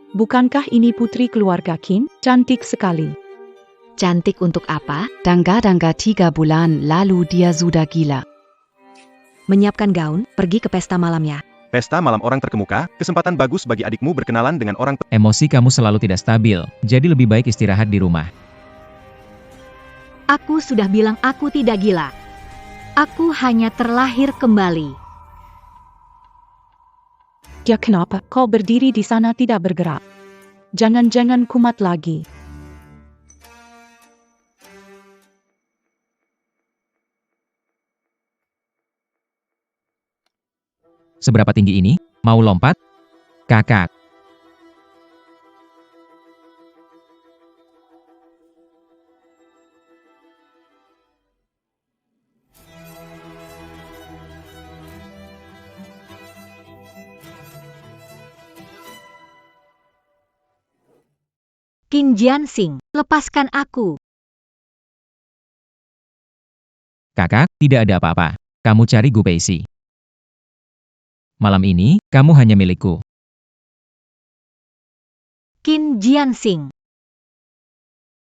Bukankah ini putri keluarga Qin? Cantik sekali. Cantik untuk apa? Dangga-dangga 3 bulan lalu dia sudah gila. Menyiapkan gaun, pergi ke pesta malam ya. Pesta malam orang terkemuka, kesempatan bagus bagi adikmu berkenalan dengan orang. Emosi kamu selalu tidak stabil, jadi lebih baik istirahat di rumah. Aku sudah bilang aku tidak gila. Aku hanya terlahir kembali. Ya kenapa kau berdiri di sana tidak bergerak? Jangan-jangan kumat lagi. Seberapa tinggi ini? Mau lompat? Kakak. Qin Jianxing, lepaskan aku. Kakak, tidak ada apa-apa. Kamu cari Gu Peisi. Malam ini, kamu hanya milikku. Qin Jianxing.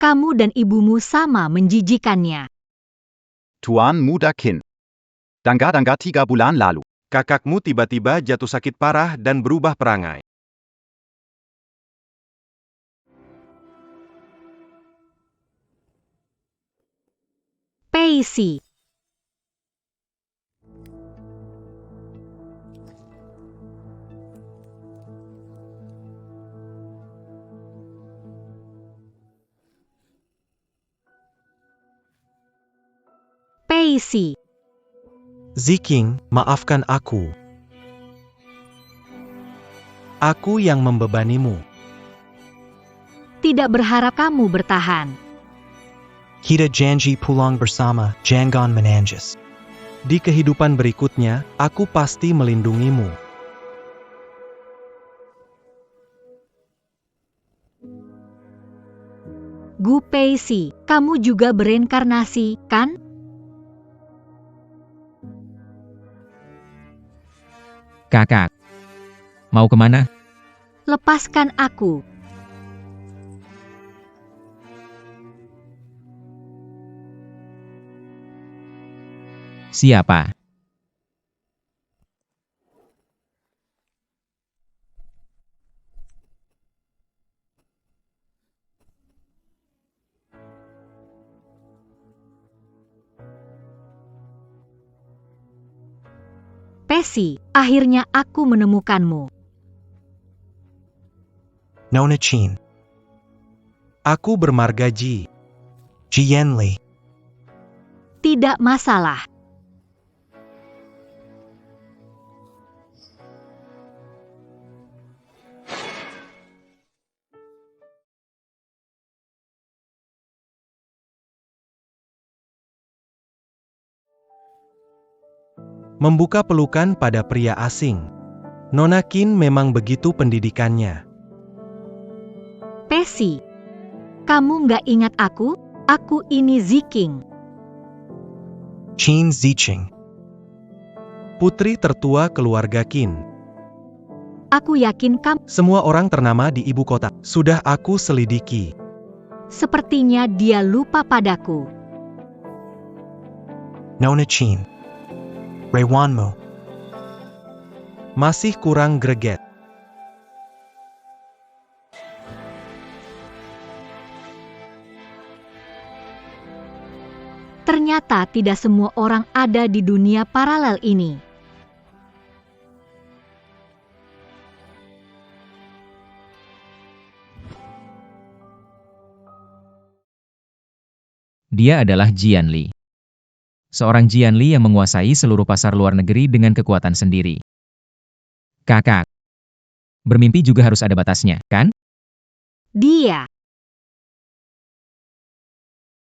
Kamu dan ibumu sama menjijikannya. Tuan Muda Qin. Dangga-dangga 3 bulan lalu. Kakakmu tiba-tiba jatuh sakit parah dan berubah perangai. Peisi. Peisi. Ziking, maafkan aku. Aku yang membebanimu. Tidak berharap kamu bertahan. Kita janji pulang bersama, jangan menangis. Di kehidupan berikutnya, aku pasti melindungimu. Gu Peisi, kamu juga bereinkarnasi, kan? Kakak. Mau kemana? Lepaskan aku. Siapa? Peisi, akhirnya aku menemukanmu. Nona Qin. Aku bermarga Ji. Jianli. Tidak masalah. Membuka pelukan pada pria asing. Nona Qin memang begitu pendidikannya. Peisi, kamu nggak ingat aku? Aku ini Ziking. Qin Ziqing. Putri tertua keluarga Qin. Aku yakin kamu. Semua orang ternama di ibu kota. Sudah aku selidiki. Sepertinya dia lupa padaku. Nona Qin. Rewanmu. Masih kurang greget. Ternyata tidak semua orang ada di dunia paralel ini. Dia adalah Jianli. Seorang Jianli yang menguasai seluruh pasar luar negeri dengan kekuatan sendiri. Kakak. Bermimpi juga harus ada batasnya, kan? Dia.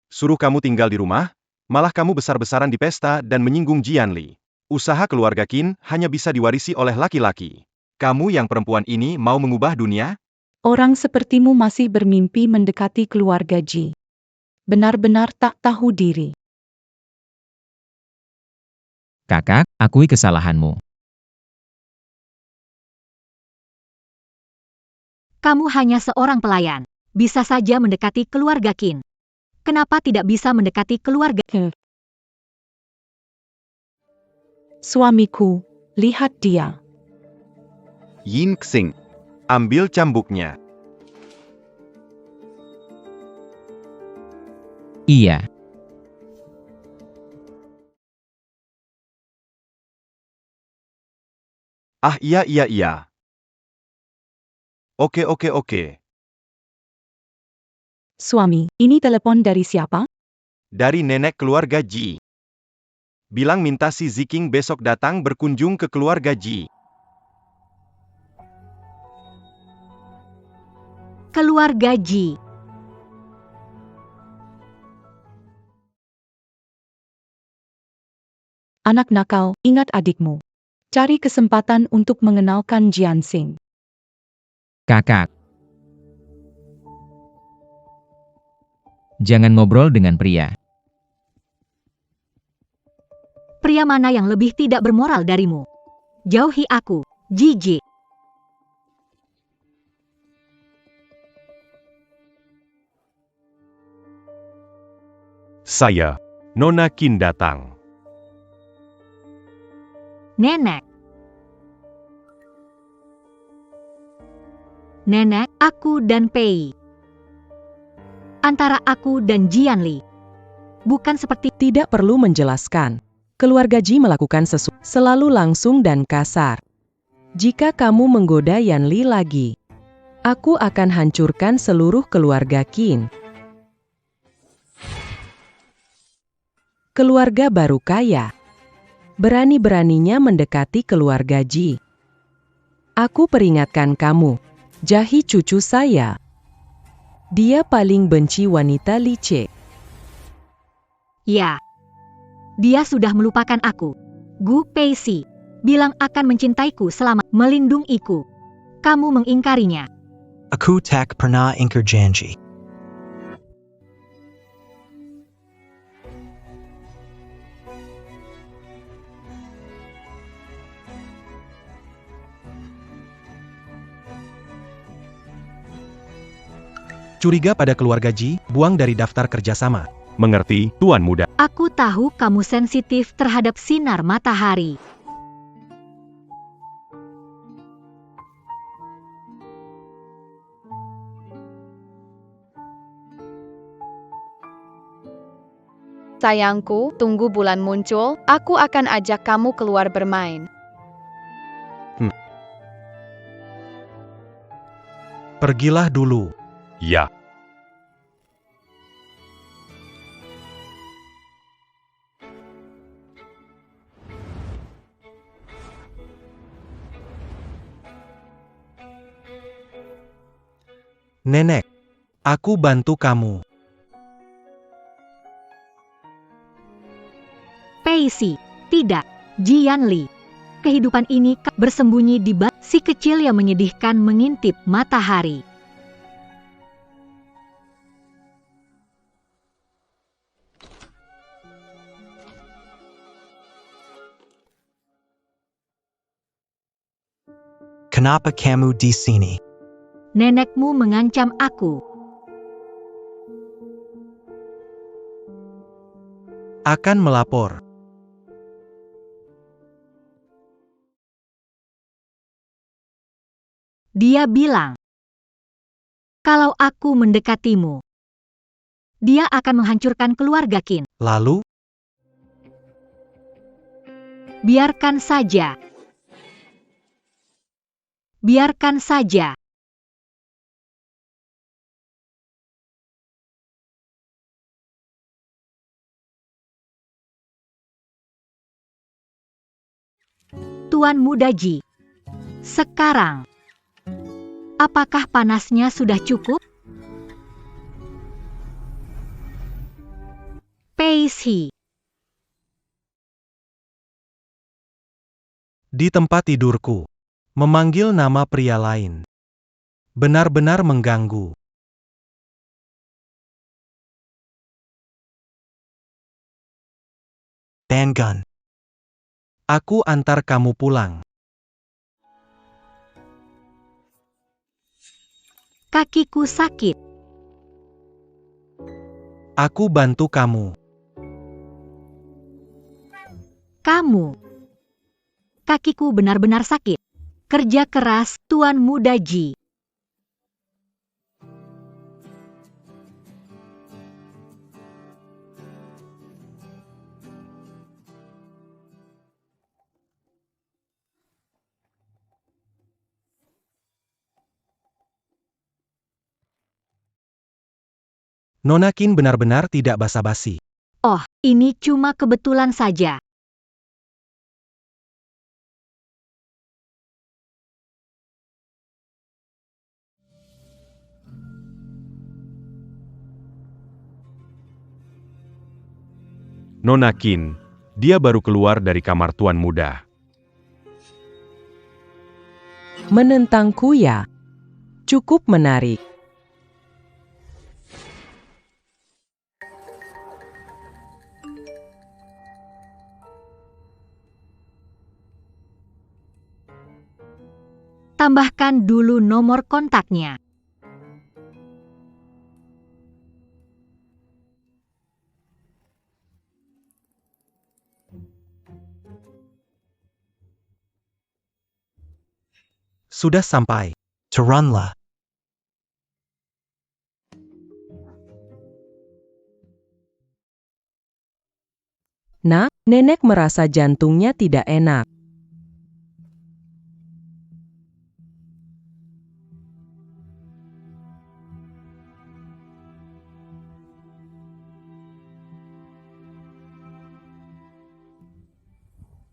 Suruh kamu tinggal di rumah, malah kamu besar-besaran di pesta dan menyinggung Jianli. Usaha keluarga Qin hanya bisa diwarisi oleh laki-laki. Kamu yang perempuan ini mau mengubah dunia? Orang sepertimu masih bermimpi mendekati keluarga Ji. Benar-benar tak tahu diri. Kamu hanya seorang pelayan. Bisa saja mendekati keluarga Qin. Kenapa tidak bisa mendekati keluarga? Suamiku, lihat dia. Yin Xing, ambil cambuknya. Iya. Ah iya. Oke. Suami, ini telepon dari siapa? Dari nenek keluarga Ji. Bilang minta si Ziking besok datang berkunjung ke keluarga Ji. Keluarga Ji. Anak nakal, ingat adikmu. Cari kesempatan untuk mengenalkan Jian Xing. Kakak. Jangan ngobrol dengan pria. Pria mana yang lebih tidak bermoral darimu? Jauhi aku, jijik. Saya, Nona Qin datang. Nenek. Nenek, aku dan Pei. Antara aku dan Jian Li. Bukan seperti Tidak perlu menjelaskan. Keluarga Ji melakukan sesuatu selalu langsung dan kasar. Jika kamu menggoda Yan Li lagi, aku akan hancurkan seluruh keluarga Qin. Keluarga baru kaya. Berani-beraninya mendekati keluarga Ji. Aku peringatkan kamu, Jahi cucu saya. Dia paling benci wanita licik. ya. Dia sudah melupakan aku. Gu Peixi bilang akan mencintaiku selama melindungiku. Kamu mengingkarinya. Aku tak pernah ingkar janji. Curiga pada keluarga Ji, buang dari daftar kerjasama. Mengerti, Tuan Muda. Aku tahu kamu sensitif terhadap sinar matahari. Sayangku, tunggu bulan muncul, aku akan ajak kamu keluar bermain. Pergilah dulu. Ya. Nenek, aku bantu kamu. Peixi, tidak. Jian Li. Kehidupan ini bersembunyi di balik si kecil yang menyedihkan mengintip matahari. Kenapa kamu di sini? Nenekmu mengancam aku. Akan melapor. Dia bilang, kalau aku mendekatimu, dia akan menghancurkan keluarga Qin. Lalu, Biarkan saja. Biarkan saja. Tuan Muda Ji. Sekarang, apakah panasnya sudah cukup? Peixi. di tempat tidurku, memanggil nama pria lain. Benar-benar mengganggu. Dangun. Aku antar kamu pulang. Kakiku sakit. Aku bantu kamu. Kamu. Kakiku benar-benar sakit. Kerja keras, Tuan Muda Ji. Nona Qin benar-benar tidak basa-basi. Oh, ini cuma kebetulan saja. Nona Qin, dia baru keluar dari kamar Tuan Muda. Menentangku ya? Cukup menarik. Tambahkan dulu nomor kontaknya. Sudah sampai. Turunlah. Nak, nenek merasa jantungnya tidak enak.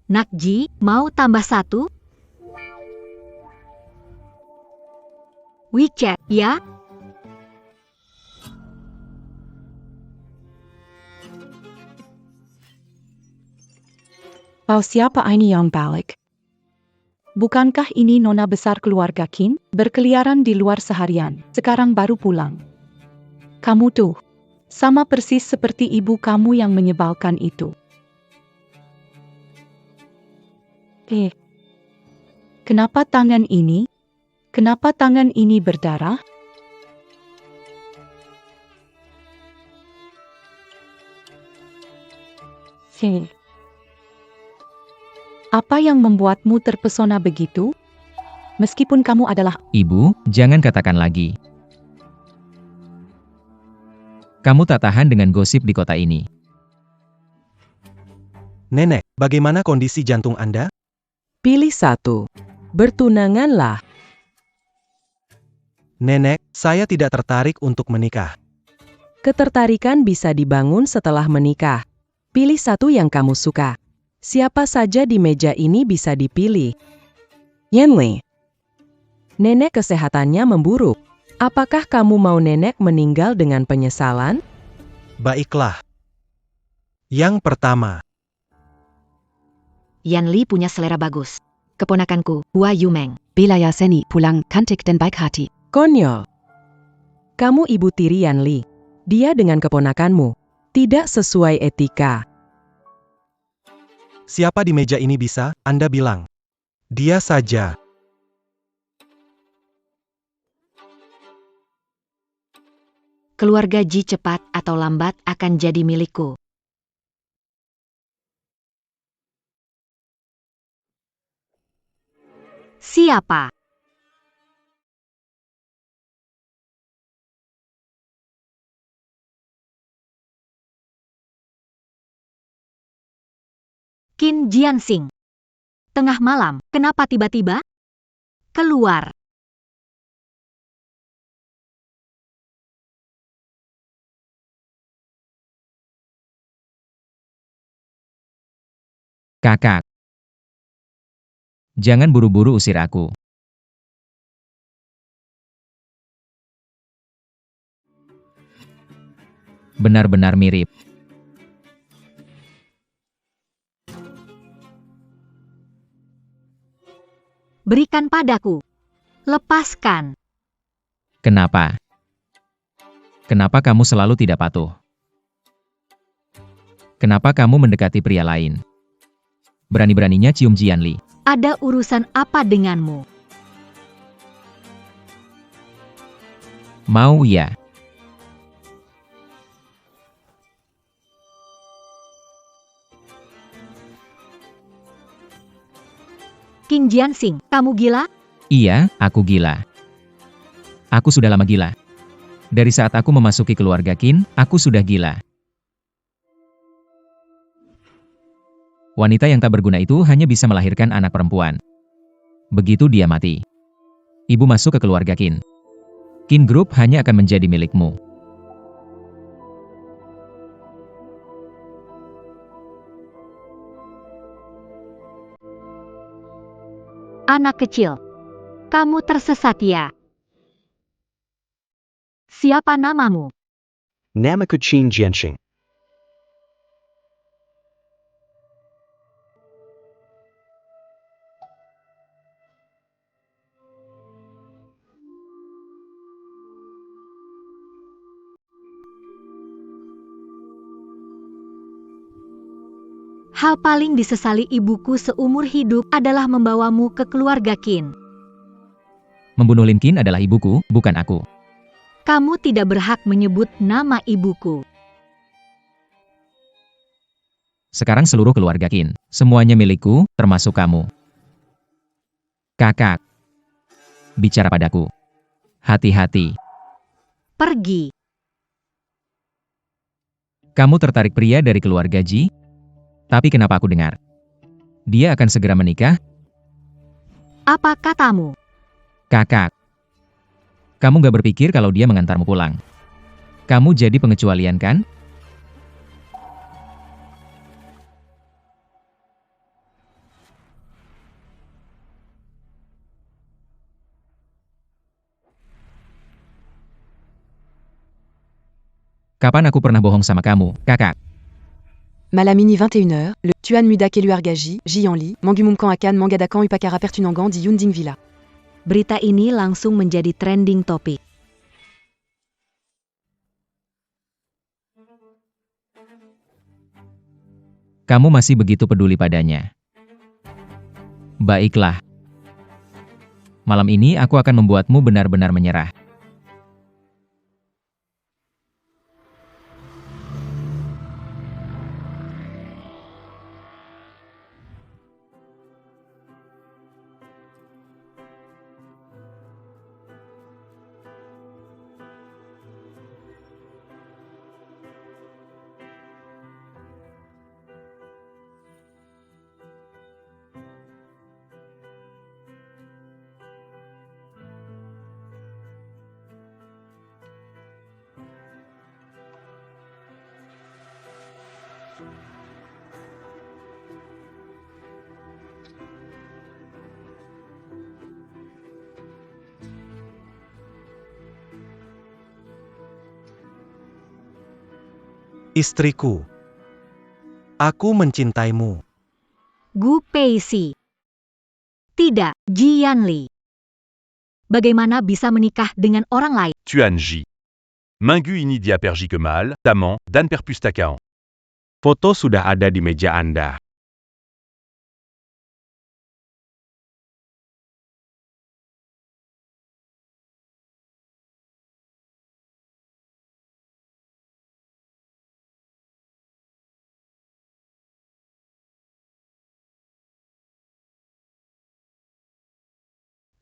Nak Ji, mau tambah 1? WeChat, ya? Wow, siapa ini yang balik? Bukankah ini nona besar keluarga Qin, berkeliaran di luar seharian, sekarang baru pulang? Kamu tuh, sama persis seperti ibu kamu yang menyebalkan itu. Kenapa tangan ini? Kenapa tangan ini berdarah? Apa yang membuatmu terpesona begitu? Meskipun kamu adalah... Ibu, jangan katakan lagi. Kamu tak tahan dengan gosip di kota ini. Nenek, bagaimana kondisi jantung Anda? Pilih 1. Bertunanganlah. Nenek, saya tidak tertarik untuk menikah. Ketertarikan bisa dibangun setelah menikah. Pilih 1 yang kamu suka. Siapa saja di meja ini bisa dipilih. Yanli. Nenek kesehatannya memburuk. Apakah kamu mau nenek meninggal dengan penyesalan? Baiklah. Yang pertama. Yanli punya selera bagus. Keponakanku, Hua Yumeng. Belaya Seni pulang cantik dan baik hati. Konyol. Kamu ibu tiri Yanli. Dia dengan keponakanmu. Tidak sesuai etika. Siapa di meja ini bisa, Anda bilang. Dia saja. Keluarga Ji cepat atau lambat akan jadi milikku. Siapa? Qin Jianxing. Tengah malam, kenapa tiba-tiba? Keluar. Kakak. Jangan buru-buru usir aku. Benar-benar mirip. Berikan padaku. Lepaskan. Kenapa? Kenapa kamu selalu tidak patuh? Kenapa kamu mendekati pria lain? Berani-beraninya cium Jianli. Ada urusan apa denganmu? Mau ya? Qin Jianxing, kamu gila? Iya, aku gila. Aku sudah lama gila. Dari saat aku memasuki keluarga Qin, aku sudah gila. Wanita yang tak berguna itu hanya bisa melahirkan anak perempuan. Begitu dia mati, ibu masuk ke keluarga Qin. Qin Group hanya akan menjadi milikmu. Anak kecil. Kamu tersesat ya? Siapa namamu? Namaku Qin Jianxing. Hal paling disesali ibuku seumur hidup adalah membawamu ke keluarga Qin. Membunuh Lin Qin adalah ibuku, bukan aku. Kamu tidak berhak menyebut nama ibuku. Sekarang seluruh keluarga Qin, semuanya milikku, termasuk kamu. Kakak, bicara padaku. Hati-hati. Pergi. Kamu tertarik pria dari keluarga Ji? Tapi kenapa aku dengar? Dia akan segera menikah? Apa katamu? Kakak, kamu gak berpikir kalau dia mengantarmu pulang? Kamu jadi pengecualian kan? Kapan aku pernah bohong sama kamu, kakak? Malamini 21h, le Tuan Mudak Eluargaji, Jianli, Mangumumkan Akan Mangadakan Upakara Pertunangan di Yunding Villa. Berita ini langsung menjadi trending topik. Kamu masih begitu peduli padanya. Baiklah. Malam ini aku akan membuatmu benar-benar menyerah. Istriku. Aku mencintaimu. Gu Peixi. Tidak, Jianli. Bagaimana bisa menikah dengan orang lain? Tuan Ji. Mingu ini dia pergi kemal, taman, dan perpustakaan. Foto sudah ada di meja Anda.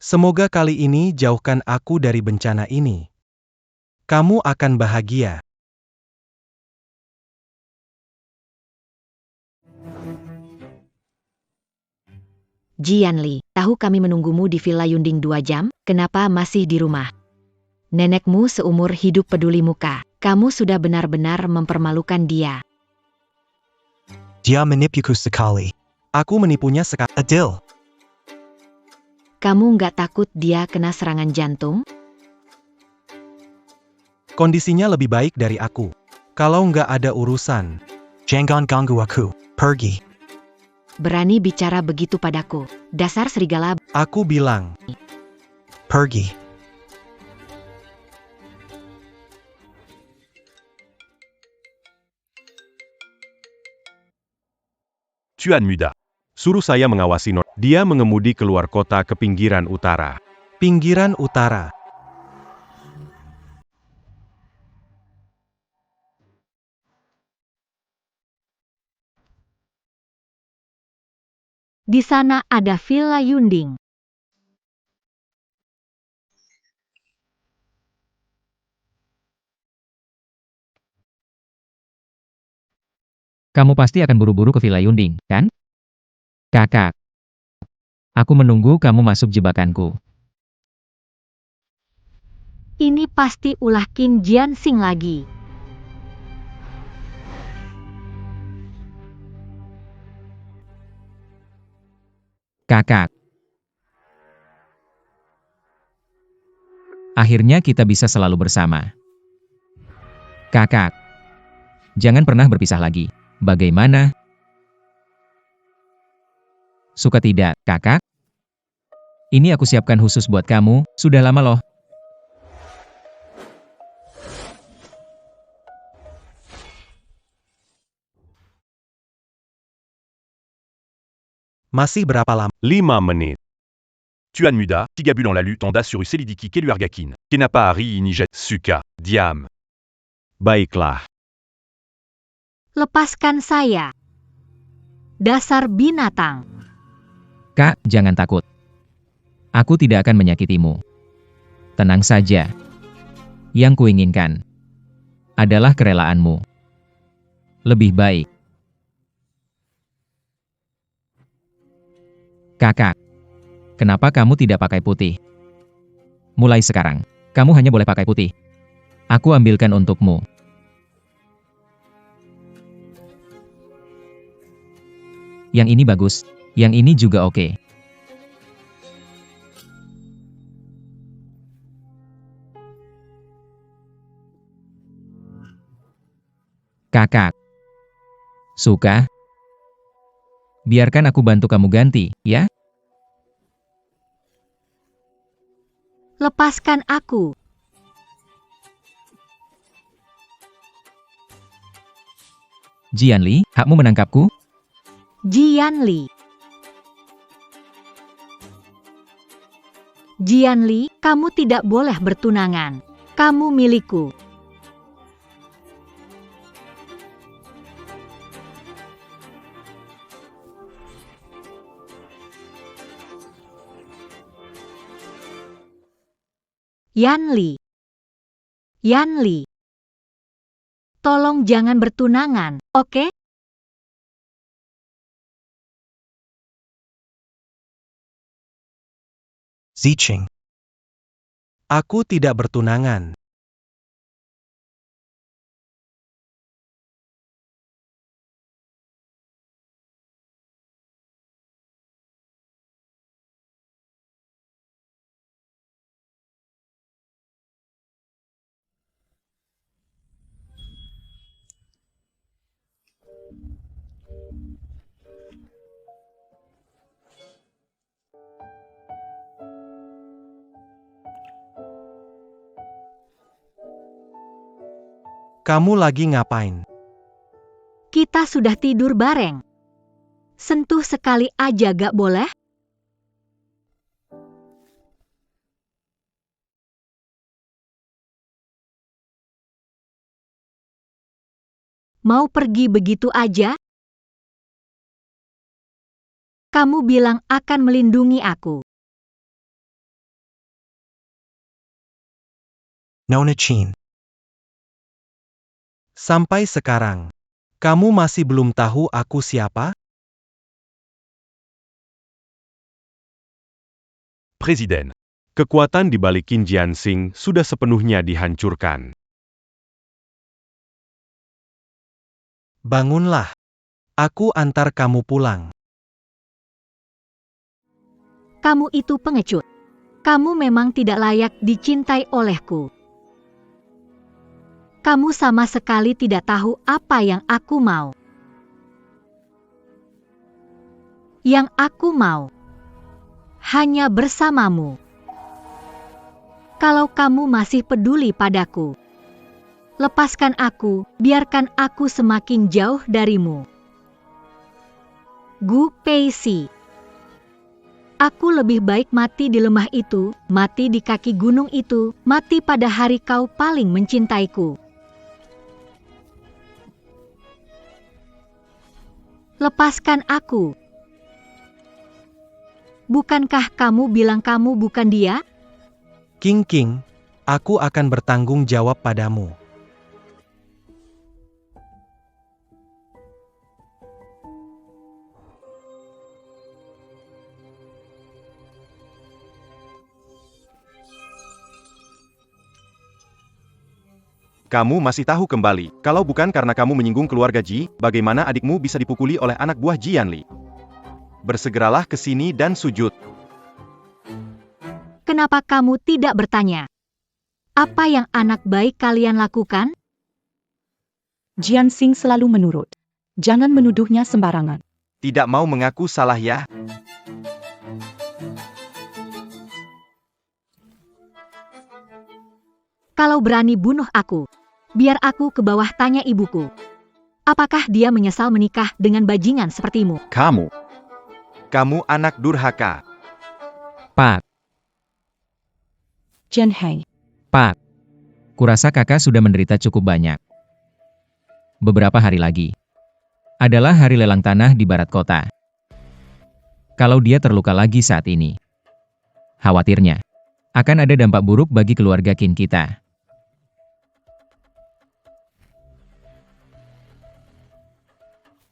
Semoga kali ini jauhkan aku dari bencana ini. Kamu akan bahagia. Jianli, tahu kami menunggumu di Villa Yunding 2 jam, kenapa masih di rumah? Nenekmu seumur hidup peduli muka, kamu sudah benar-benar mempermalukan dia. Dia menipuku sekali. Aku menipunya sekali. Adil. Kamu nggak takut dia kena serangan jantung? Kondisinya lebih baik dari aku. Kalau nggak ada urusan. Jangan ganggu aku. Pergi. Berani bicara begitu padaku, dasar serigala. Aku bilang. Pergi. Tuan Muda. Suruh saya mengawasi Dia mengemudi keluar kota ke pinggiran utara. Pinggiran utara. Di sana ada Villa Yunding. Kamu pasti akan buru-buru ke Villa Yunding, kan? Kakak. Aku menunggu kamu masuk jebakanku. Ini pasti ulah Qin Jianxing lagi. Kakak. Akhirnya kita bisa selalu bersama. Kakak. Jangan pernah berpisah lagi. Bagaimana? Suka tidak, kakak? Ini aku siapkan khusus buat kamu, sudah lama loh. Masih berapa lama? 5 menit. Tuan Muda, Tigabu dans la lutte, Tanda sur Selidiki Keluargakin. Kenapa Hari ini Suka, Diam. Baiklah. Lepaskan saya. Dasar binatang. Kak, jangan takut. Aku tidak akan menyakitimu. Tenang saja. Yang kuinginkan adalah kerelaanmu. Lebih baik. Kakak, kenapa kamu tidak pakai putih? Mulai sekarang, kamu hanya boleh pakai putih. Aku ambilkan untukmu. Yang ini bagus, yang ini juga oke. Kakak. Suka? Biarkan aku bantu kamu ganti, ya? Lepaskan aku. Jianli, hakmu menangkapku? Jianli. Jianli, kamu tidak boleh bertunangan. Kamu milikku. Yanli. Yanli. Tolong jangan bertunangan, oke? Ziching. Aku tidak bertunangan. Kamu lagi ngapain? Kita sudah tidur bareng. Sentuh sekali aja gak boleh? Mau pergi begitu aja? Kamu bilang akan melindungi aku. Nona Chin. Sampai sekarang, kamu masih belum tahu aku siapa? Presiden. Kekuatan di balik Qin Jianxing sudah sepenuhnya dihancurkan. Bangunlah. Aku antar kamu pulang. Kamu itu pengecut. Kamu memang tidak layak dicintai olehku. Kamu sama sekali tidak tahu apa yang aku mau. Yang aku mau hanya bersamamu. Kalau kamu masih peduli padaku, lepaskan aku, biarkan aku semakin jauh darimu. Gu Peishi. Aku lebih baik mati di lemah itu, mati di kaki gunung itu, mati pada hari kau paling mencintaiku. Lepaskan aku. Bukankah kamu bilang kamu bukan dia? King King, aku akan bertanggung jawab padamu. Kamu masih tahu kembali, kalau bukan karena kamu menyinggung keluarga Ji, bagaimana adikmu bisa dipukuli oleh anak buah Jianli? Bersegeralah ke sini dan sujud. Kenapa kamu tidak bertanya? Apa yang anak baik kalian lakukan? Jian Xing selalu menurut. Jangan menuduhnya sembarangan. Tidak mau mengaku salah ya? Kalau berani bunuh aku, biar aku ke bawah tanya ibuku. Apakah dia menyesal menikah dengan bajingan sepertimu? Kamu anak durhaka. Pak, Jian Hei, Pak. Kurasa kakak sudah menderita cukup banyak. Beberapa hari lagi adalah hari lelang tanah di barat kota. Kalau dia terluka lagi saat ini, khawatirnya akan ada dampak buruk bagi keluarga Qin kita.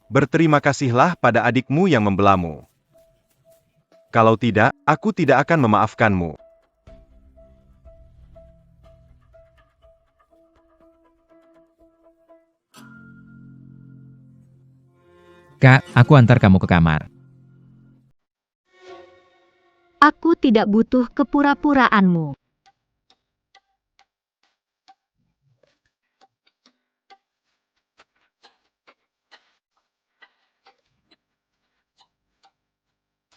Berterima kasihlah pada adikmu yang membelamu. Kalau tidak, aku tidak akan memaafkanmu. Kak, aku antar kamu ke kamar. Aku tidak butuh kepura-puraanmu.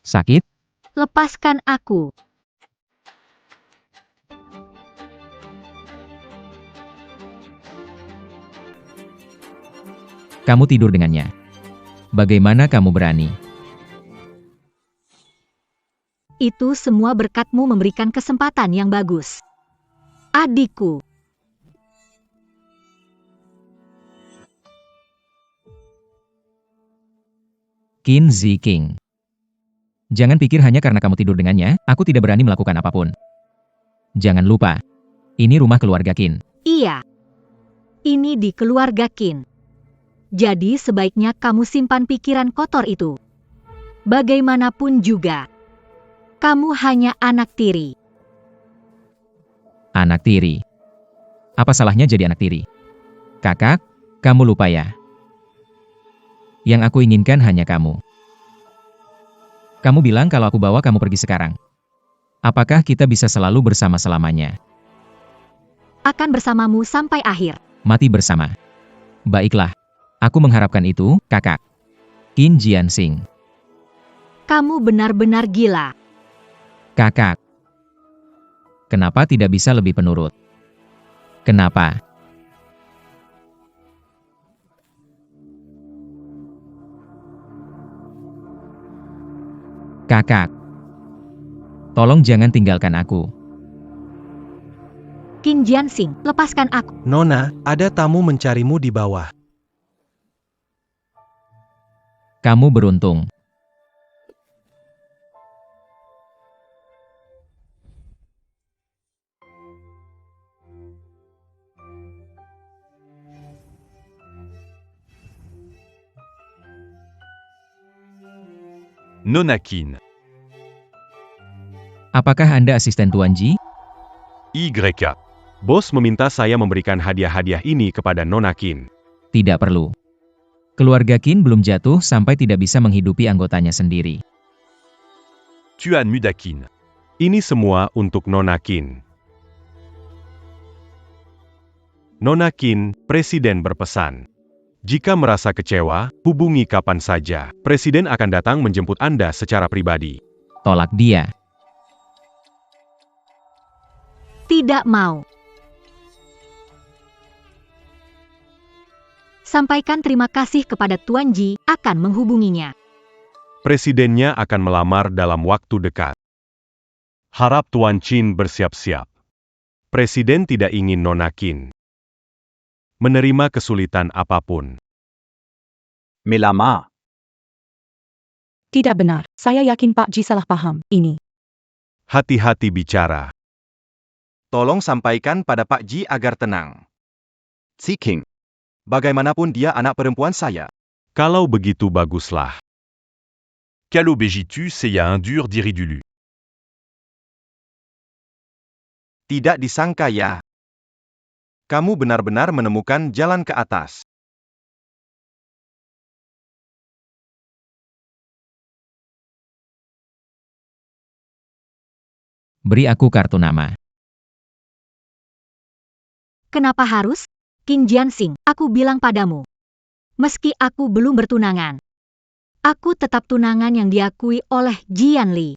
Sakit? Lepaskan aku. Kamu tidur dengannya. Bagaimana kamu berani? Itu semua berkatmu memberikan kesempatan yang bagus. Adikku. Qin Ziqing. Jangan pikir hanya karena kamu tidur dengannya, aku tidak berani melakukan apapun. Jangan lupa, ini rumah keluarga Qin. Iya. Ini di keluarga Qin. Jadi sebaiknya kamu simpan pikiran kotor itu. Bagaimanapun juga, kamu hanya anak tiri. Anak tiri. Apa salahnya jadi anak tiri? Kakak, kamu lupa ya? Yang aku inginkan hanya kamu. Kamu bilang kalau aku bawa kamu pergi sekarang. Apakah kita bisa selalu bersama selamanya? Akan bersamamu sampai akhir. Mati bersama. Baiklah. Aku mengharapkan itu, kakak. Qin Jianxing. Kamu benar-benar gila. Kakak. Kenapa tidak bisa lebih penurut? Kenapa? Kakak. Tolong jangan tinggalkan aku. Qin Jianxing, lepaskan aku. Nona, ada tamu mencarimu di bawah. Kamu beruntung. Nona Qin. Apakah Anda asisten Tuan Ji? YK. Bos meminta saya memberikan hadiah-hadiah ini kepada Nona Qin. Tidak perlu. Keluarga Qin belum jatuh sampai tidak bisa menghidupi anggotanya sendiri. Tuan Muda Qin. Ini semua untuk Nona Qin. Nona Qin, Presiden berpesan. Jika merasa kecewa, hubungi kapan saja. Presiden akan datang menjemput Anda secara pribadi. Tolak dia. Tidak mau. Sampaikan terima kasih kepada Tuan Ji, akan menghubunginya. Presidennya akan melamar dalam waktu dekat. Harap Tuan Qin bersiap-siap. Presiden tidak ingin Nona Qin menerima kesulitan apapun. Mais lama. Tidak benar, saya yakin Pak Ji salah paham, ini. Hati-hati bicara. Tolong sampaikan pada Pak Ji agar tenang. Ziking. Bagaimanapun dia anak perempuan saya. Kalau begitu baguslah. Calo Begitu Seya Indur Diridulu. Tidak disangka ya. Kamu benar-benar menemukan jalan ke atas. Beri aku kartu nama. Kenapa harus? Qin Jianxing, aku bilang padamu. Meski aku belum bertunangan, aku tetap tunangan yang diakui oleh Jianli.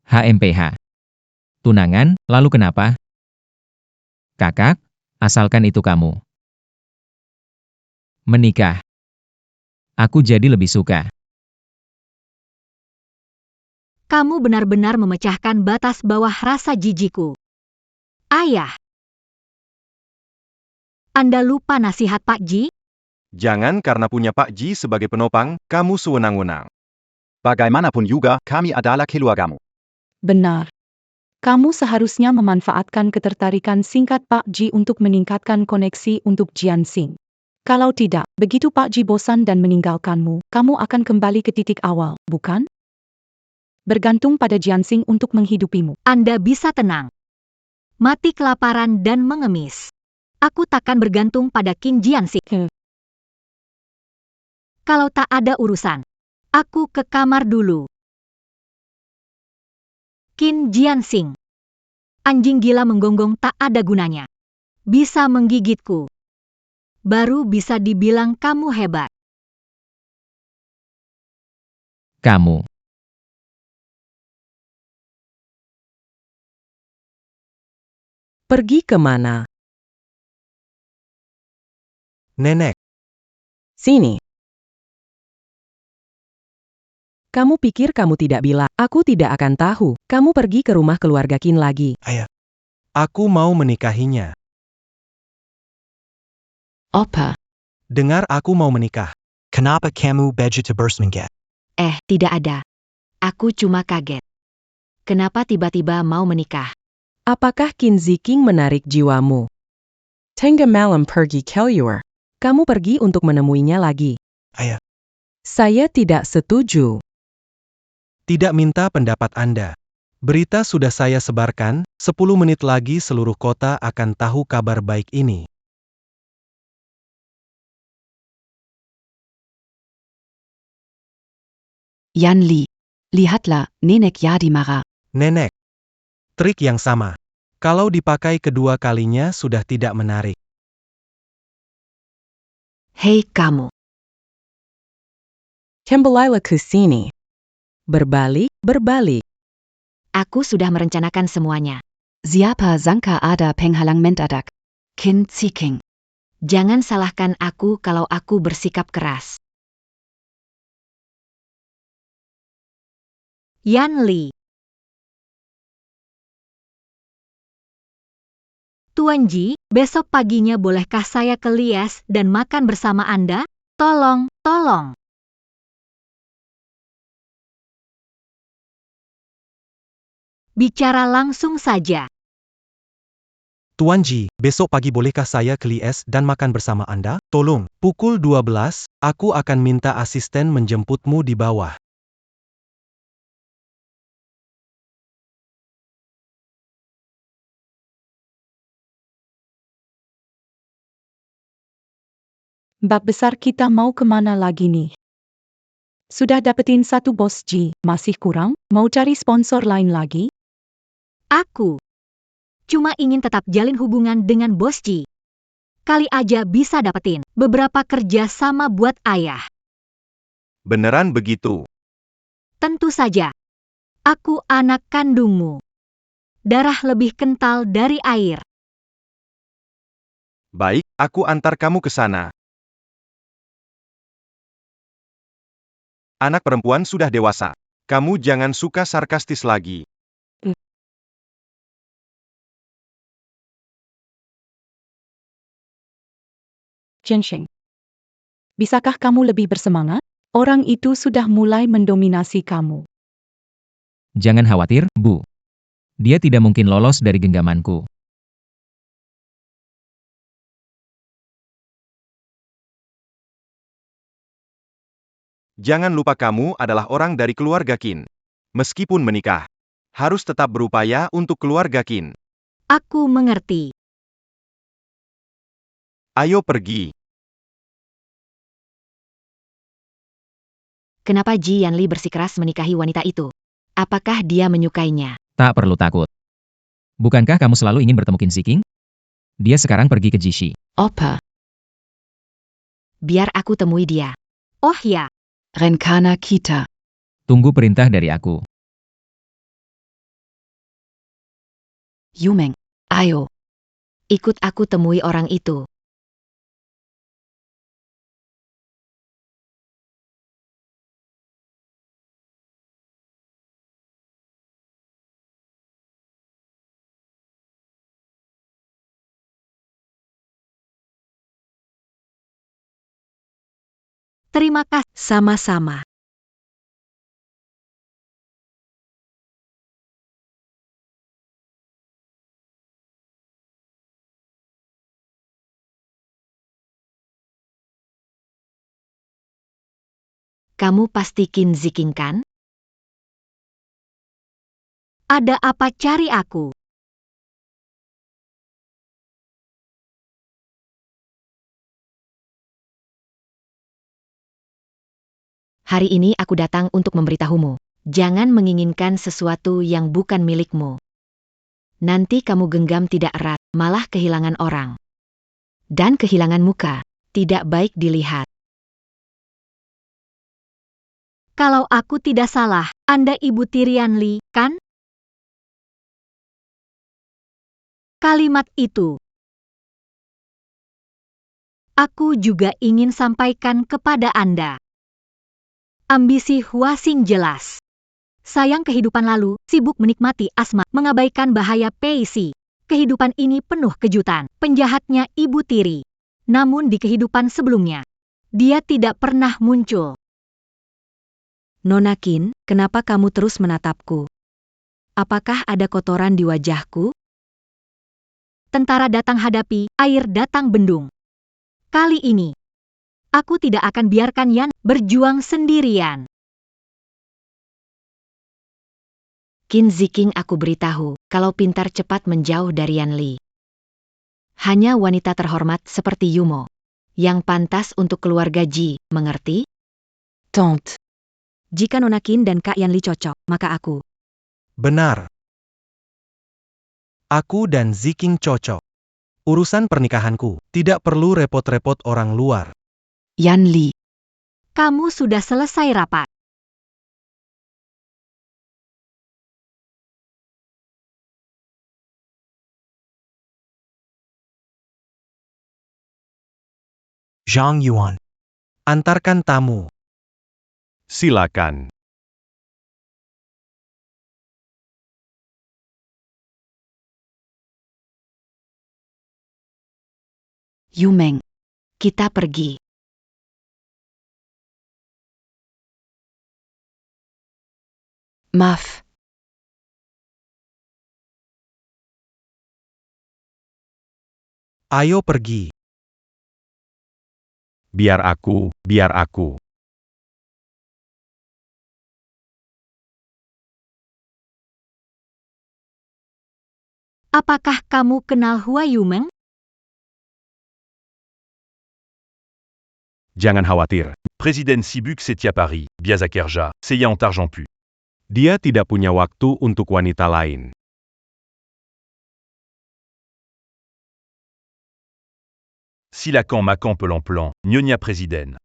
HMPH. Tunangan, lalu kenapa? Kakak, asalkan itu kamu. Menikah. Aku jadi lebih suka. Kamu benar-benar memecahkan batas bawah rasa jijikku. Ayah. Anda lupa nasihat Pak Ji? Jangan karena punya Pak Ji sebagai penopang, kamu sewenang-wenang. Bagaimanapun juga, kami adalah keluargamu. Benar. Kamu seharusnya memanfaatkan ketertarikan singkat Pak Ji untuk meningkatkan koneksi untuk Jianxing. Kalau tidak, begitu Pak Ji bosan dan meninggalkanmu, kamu akan kembali ke titik awal, bukan? Bergantung pada Jianxing untuk menghidupimu. Anda bisa tenang. Mati kelaparan dan mengemis. Aku takkan bergantung pada Qin Jianxing. Kalau tak ada urusan, aku ke kamar dulu. Qin Jianxing. Anjing gila menggonggong tak ada gunanya. Bisa menggigitku. Baru bisa dibilang kamu hebat. Kamu. Pergi kemana? Nenek, Sini. Kamu pikir kamu tidak bilang, aku tidak akan tahu. Kamu pergi ke rumah keluarga Qin lagi. ayah. Aku mau menikahinya. Opa. Dengar aku mau menikah. Kenapa kamu begitu bersemangat? Tidak ada. Aku cuma kaget. Kenapa tiba-tiba mau menikah? Apakah Qin Ziking menarik jiwamu? Tengah malam pergi keluar. Kamu pergi untuk menemuinya lagi. Ayah. Saya tidak setuju. Tidak minta pendapat Anda. Berita sudah saya sebarkan, 10 menit lagi seluruh kota akan tahu kabar baik ini. Yanli. Lihatlah, nenek Yadi marah. Nenek. Trik yang sama. Kalau dipakai kedua kalinya sudah tidak menarik. Hei kamu. Kembalilah ke sini. Berbalik, berbalik. Aku sudah merencanakan semuanya. Siapa sangka ada penghalang mendadak. Qin Ziking. Jangan salahkan aku kalau aku bersikap keras. Yanli. Tuan Ji, besok paginya bolehkah saya ke Lies dan makan bersama Anda? Tolong, tolong. Bicara langsung saja. Tuan Ji, besok pagi bolehkah saya ke Lies dan makan bersama Anda? Tolong, pukul 12, aku akan minta asisten menjemputmu di bawah. Bab besar kita mau kemana lagi nih? Sudah dapetin satu bos Ji, masih kurang? Mau cari sponsor lain lagi? Aku cuma ingin tetap jalin hubungan dengan Bos Ji. Kali aja bisa dapetin beberapa kerja sama buat ayah. Beneran begitu? Tentu saja. Aku anak kandungmu. Darah lebih kental dari air. Baik, aku antar kamu ke sana. Anak perempuan sudah dewasa. Kamu jangan suka sarkastis lagi. Jianxing. Bisakah kamu lebih bersemangat? Orang itu sudah mulai mendominasi kamu. Jangan khawatir, Bu. Dia tidak mungkin lolos dari genggamanku. Jangan lupa kamu adalah orang dari keluarga Qin. Meskipun menikah, harus tetap berupaya untuk keluarga Qin. Aku mengerti. Ayo pergi. Kenapa Ji Yanli bersikeras menikahi wanita itu? Apakah dia menyukainya? Tak perlu takut. Bukankah kamu selalu ingin bertemu Qin Ziqing? Dia sekarang pergi ke Jishi. Opa. Biar aku temui dia. Oh ya, Renkana Kita. Tunggu perintah dari aku. Yumeng. Ayo. Ikut aku temui orang itu. terima kasih. Sama-sama. Kamu pasti Qin Ziqing kan? Ada apa cari aku? Hari ini aku datang untuk memberitahumu. Jangan menginginkan sesuatu yang bukan milikmu. Nanti kamu genggam tidak erat, malah kehilangan orang. Dan kehilangan muka. Tidak baik dilihat. Kalau aku tidak salah, Anda Ibu Tirianli, kan? Kalimat itu aku juga ingin sampaikan kepada Anda. Ambisi Huasing jelas. Sayang kehidupan lalu, sibuk menikmati asma, mengabaikan bahaya PIC. Kehidupan ini penuh kejutan, penjahatnya Ibu Tiri. Namun di kehidupan sebelumnya, dia tidak pernah muncul. Nona Qin, kenapa kamu terus menatapku? Apakah ada kotoran di wajahku? Tentara datang hadapi, air datang bendung. Kali ini, aku tidak akan biarkan Yan berjuang sendirian. Qin Ziqing aku beritahu, kalau pintar cepat menjauh dari Yanli. Hanya wanita terhormat seperti Yumo, yang pantas untuk keluarga Ji, mengerti? Tante. Jika Nona Qin dan Kak Yanli cocok, maka aku. Benar. Aku dan Ziqing cocok. Urusan pernikahanku, tidak perlu repot-repot orang luar. Yanli. Kamu sudah selesai rapat. Zhang Yuan. Antarkan tamu. Silakan. Yumeng. Kita pergi. Maaf. Ayo pergi. Biar aku, biar aku. Apakah kamu kenal Hua Yumeng? Jangan khawatir. Président Sibuk Setia Paris, Biazakerja, Seyant Argent-Pu. Dia tidak punya waktu untuk wanita lain. Silakan Makan Pelan-Pelan, Nyonya Président.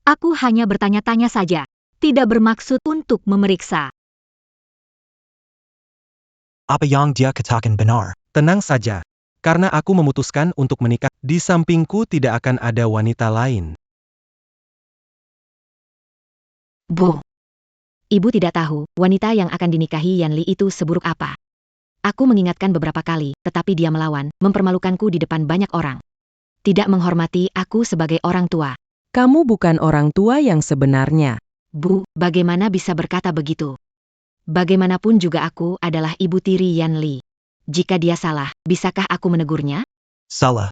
Aku hanya bertanya-tanya saja, tidak bermaksud untuk memeriksa. Apa yang dia katakan benar? Tenang saja. Karena aku memutuskan untuk menikah, di sampingku tidak akan ada wanita lain. Bu. Ibu tidak tahu, wanita yang akan dinikahi Yanli itu seburuk apa. Aku mengingatkan beberapa kali, tetapi dia melawan, mempermalukanku di depan banyak orang. tidak menghormati aku sebagai orang tua. Kamu bukan orang tua yang sebenarnya. Bu, bagaimana bisa berkata begitu? Bagaimanapun juga aku adalah ibu tiri Yanli. Jika dia salah, bisakah aku menegurnya? Salah.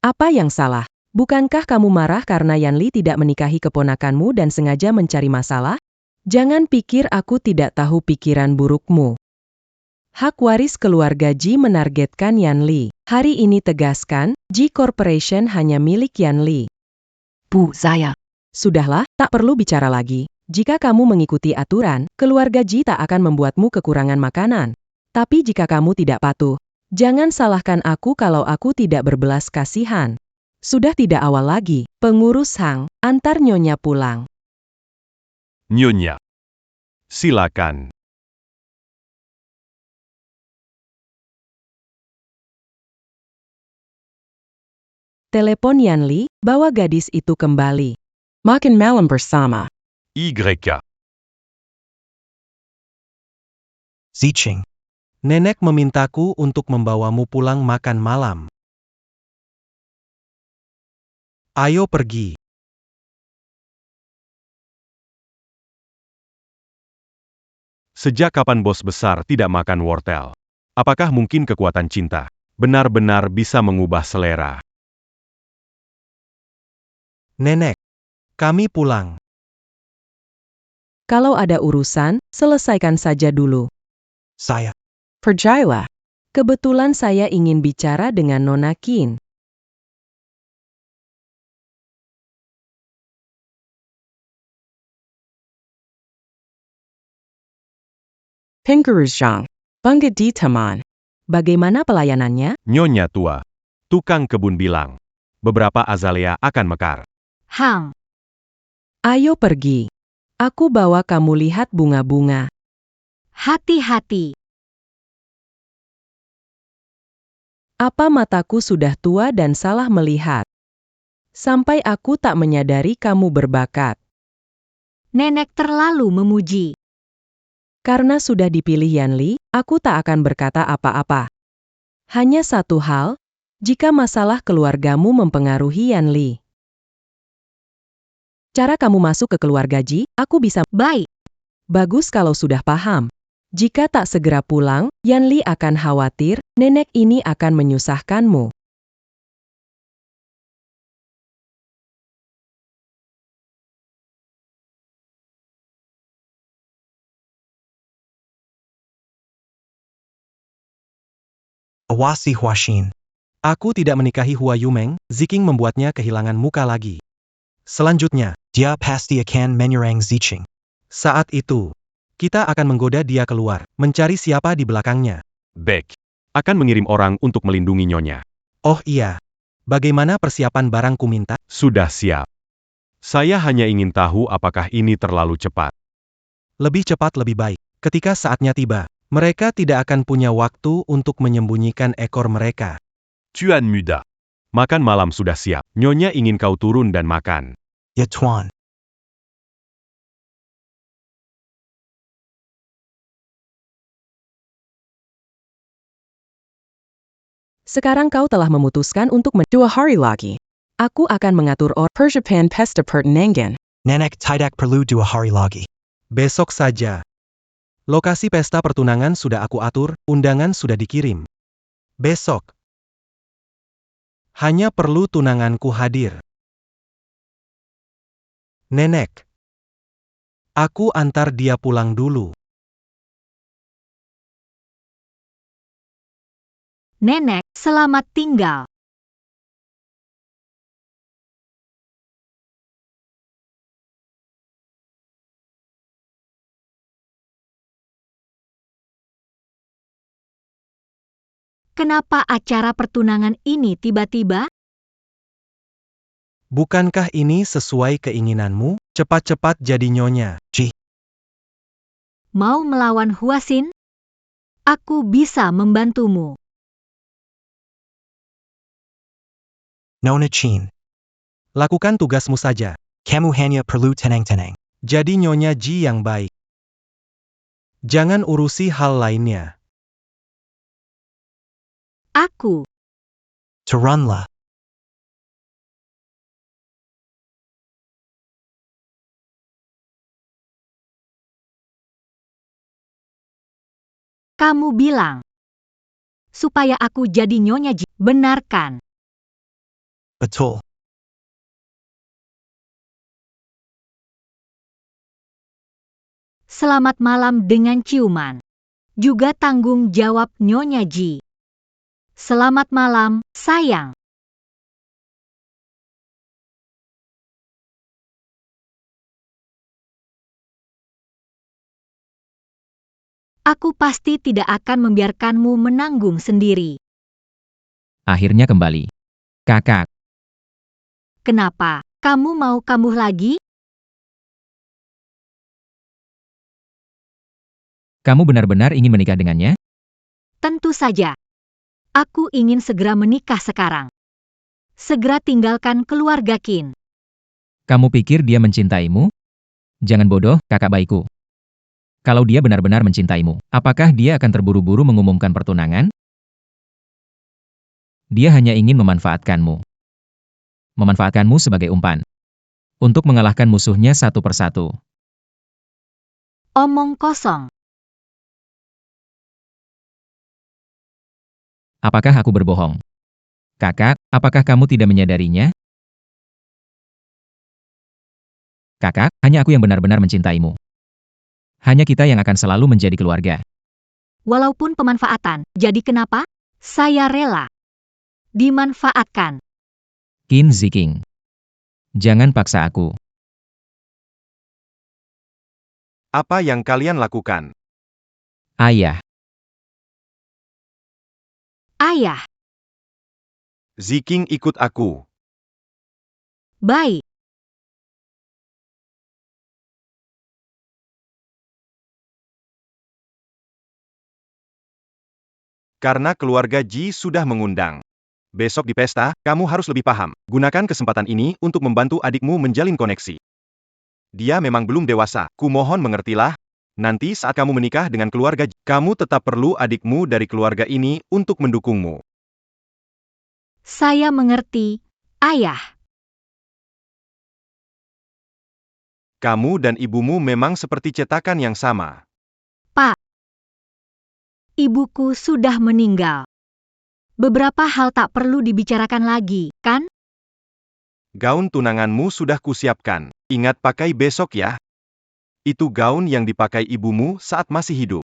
Apa yang salah? Bukankah kamu marah karena Yanli tidak menikahi keponakanmu dan sengaja mencari masalah? Jangan pikir aku tidak tahu pikiran burukmu. Hak waris keluarga Ji menargetkan Yanli. Hari ini tegaskan, Ji Corporation hanya milik Yanli. Bu, saya. Sudahlah, tak perlu bicara lagi. Jika kamu mengikuti aturan, keluarga Ji tak akan membuatmu kekurangan makanan. Tapi jika kamu tidak patuh, jangan salahkan aku kalau aku tidak berbelas kasihan. Sudah tidak awal lagi, pengurus Hang, antar Nyonya pulang. Nyonya. Silakan. Telepon Yanli, bawa gadis itu kembali. Makan malam bersama. YK. Ziching. Nenek memintaku untuk membawamu pulang makan malam. Ayo pergi. Sejak kapan bos besar tidak makan wortel? Apakah mungkin kekuatan cinta benar-benar bisa mengubah selera? Nenek, kami pulang. Kalau ada urusan, selesaikan saja dulu. Saya. Percayalah. Kebetulan saya ingin bicara dengan Nona Qin. Pinggirus Zhang. Bangga di teman. Bagaimana pelayanannya? Nyonya tua. Tukang kebun bilang. Beberapa azalea akan mekar. Hang, Ayo pergi. Aku bawa kamu lihat bunga-bunga. hati-hati. Apa mataku sudah tua dan salah melihat? Sampai aku tak menyadari kamu berbakat. Nenek terlalu memuji. Karena sudah dipilih Yanli, aku tak akan berkata apa-apa. Hanya satu hal, jika masalah keluargamu mempengaruhi Yanli. Cara kamu masuk ke keluarga Ji, aku bisa. Baik, Bagus kalau sudah paham. Jika tak segera pulang, Yanli akan khawatir, nenek ini akan menyusahkanmu. Awasi Huashin. Aku tidak menikahi Hua Yumeng, Ziking membuatnya kehilangan muka lagi. Selanjutnya, Dia pasti akan menyerang Ziching. saat itu, kita akan menggoda dia keluar, mencari siapa di belakangnya. Baik. Akan mengirim orang untuk melindungi Nyonya. Oh iya. Bagaimana persiapan barangku minta? Sudah siap. Saya hanya ingin tahu apakah ini terlalu cepat. Lebih cepat lebih baik. Ketika saatnya tiba, mereka tidak akan punya waktu untuk menyembunyikan ekor mereka. Tuan Muda. Makan malam sudah siap. Nyonya ingin kau turun dan makan. Ya Tuan. Sekarang kau telah memutuskan untuk dua hari lagi. Aku akan mengatur persiapan pesta pertunangan. Nenek tidak perlu 2 hari lagi. Besok saja. Lokasi pesta pertunangan sudah aku atur, undangan sudah dikirim. Besok. Hanya perlu tunanganku hadir. Nenek. Aku antar dia pulang dulu. Nenek, selamat tinggal. Kenapa acara pertunangan ini tiba-tiba? Bukankah ini sesuai keinginanmu? Cepat-cepat jadi nyonya. Mau melawan Huasin? Aku bisa membantumu. Nona Chin. Lakukan tugasmu saja. Kamu hanya perlu tenang-tenang. Jadi nyonya Ji yang baik. Jangan urusi hal lainnya. Aku. Turunlah. Kamu bilang supaya aku jadi Nyonya Ji, benar kan? Betul. Selamat malam dengan ciuman. Juga tanggung jawab Nyonya Ji. Selamat malam, sayang. Aku pasti tidak akan membiarkanmu menanggung sendiri. Akhirnya kembali. Kakak, Kenapa? Kamu mau kambuh lagi? kamu benar-benar ingin menikah dengannya? Tentu saja. Aku ingin segera menikah sekarang. Segera tinggalkan keluarga Qin. Kamu pikir dia mencintaimu? Jangan bodoh, kakak baikku. Kalau dia benar-benar mencintaimu, apakah dia akan terburu-buru mengumumkan pertunangan? Dia hanya ingin memanfaatkanmu. Memanfaatkanmu sebagai umpan. Untuk mengalahkan musuhnya satu persatu. Omong kosong. Apakah aku berbohong? Kakak, apakah kamu tidak menyadarinya? Kakak, hanya aku yang benar-benar mencintaimu. Hanya kita yang akan selalu menjadi keluarga. Walaupun pemanfaatan, jadi kenapa? Saya rela dimanfaatkan. Qin Ziking. Jangan paksa aku. Apa yang kalian lakukan? Ayah, Ayah, Ziking ikut aku. baik. Karena keluarga Ji sudah mengundang. Besok di pesta, kamu harus lebih paham. Gunakan kesempatan ini untuk membantu adikmu menjalin koneksi. Dia memang belum dewasa, kumohon mengertilah. Nanti saat kamu menikah dengan keluarga Ji, kamu tetap perlu adikmu dari keluarga ini untuk mendukungmu. Saya mengerti, Ayah. Kamu dan ibumu memang seperti cetakan yang sama. Pak, ibuku sudah meninggal. Beberapa hal tak perlu dibicarakan lagi, kan? Gaun tunanganmu sudah kusiapkan. Ingat pakai besok ya. Itu gaun yang dipakai ibumu saat masih hidup.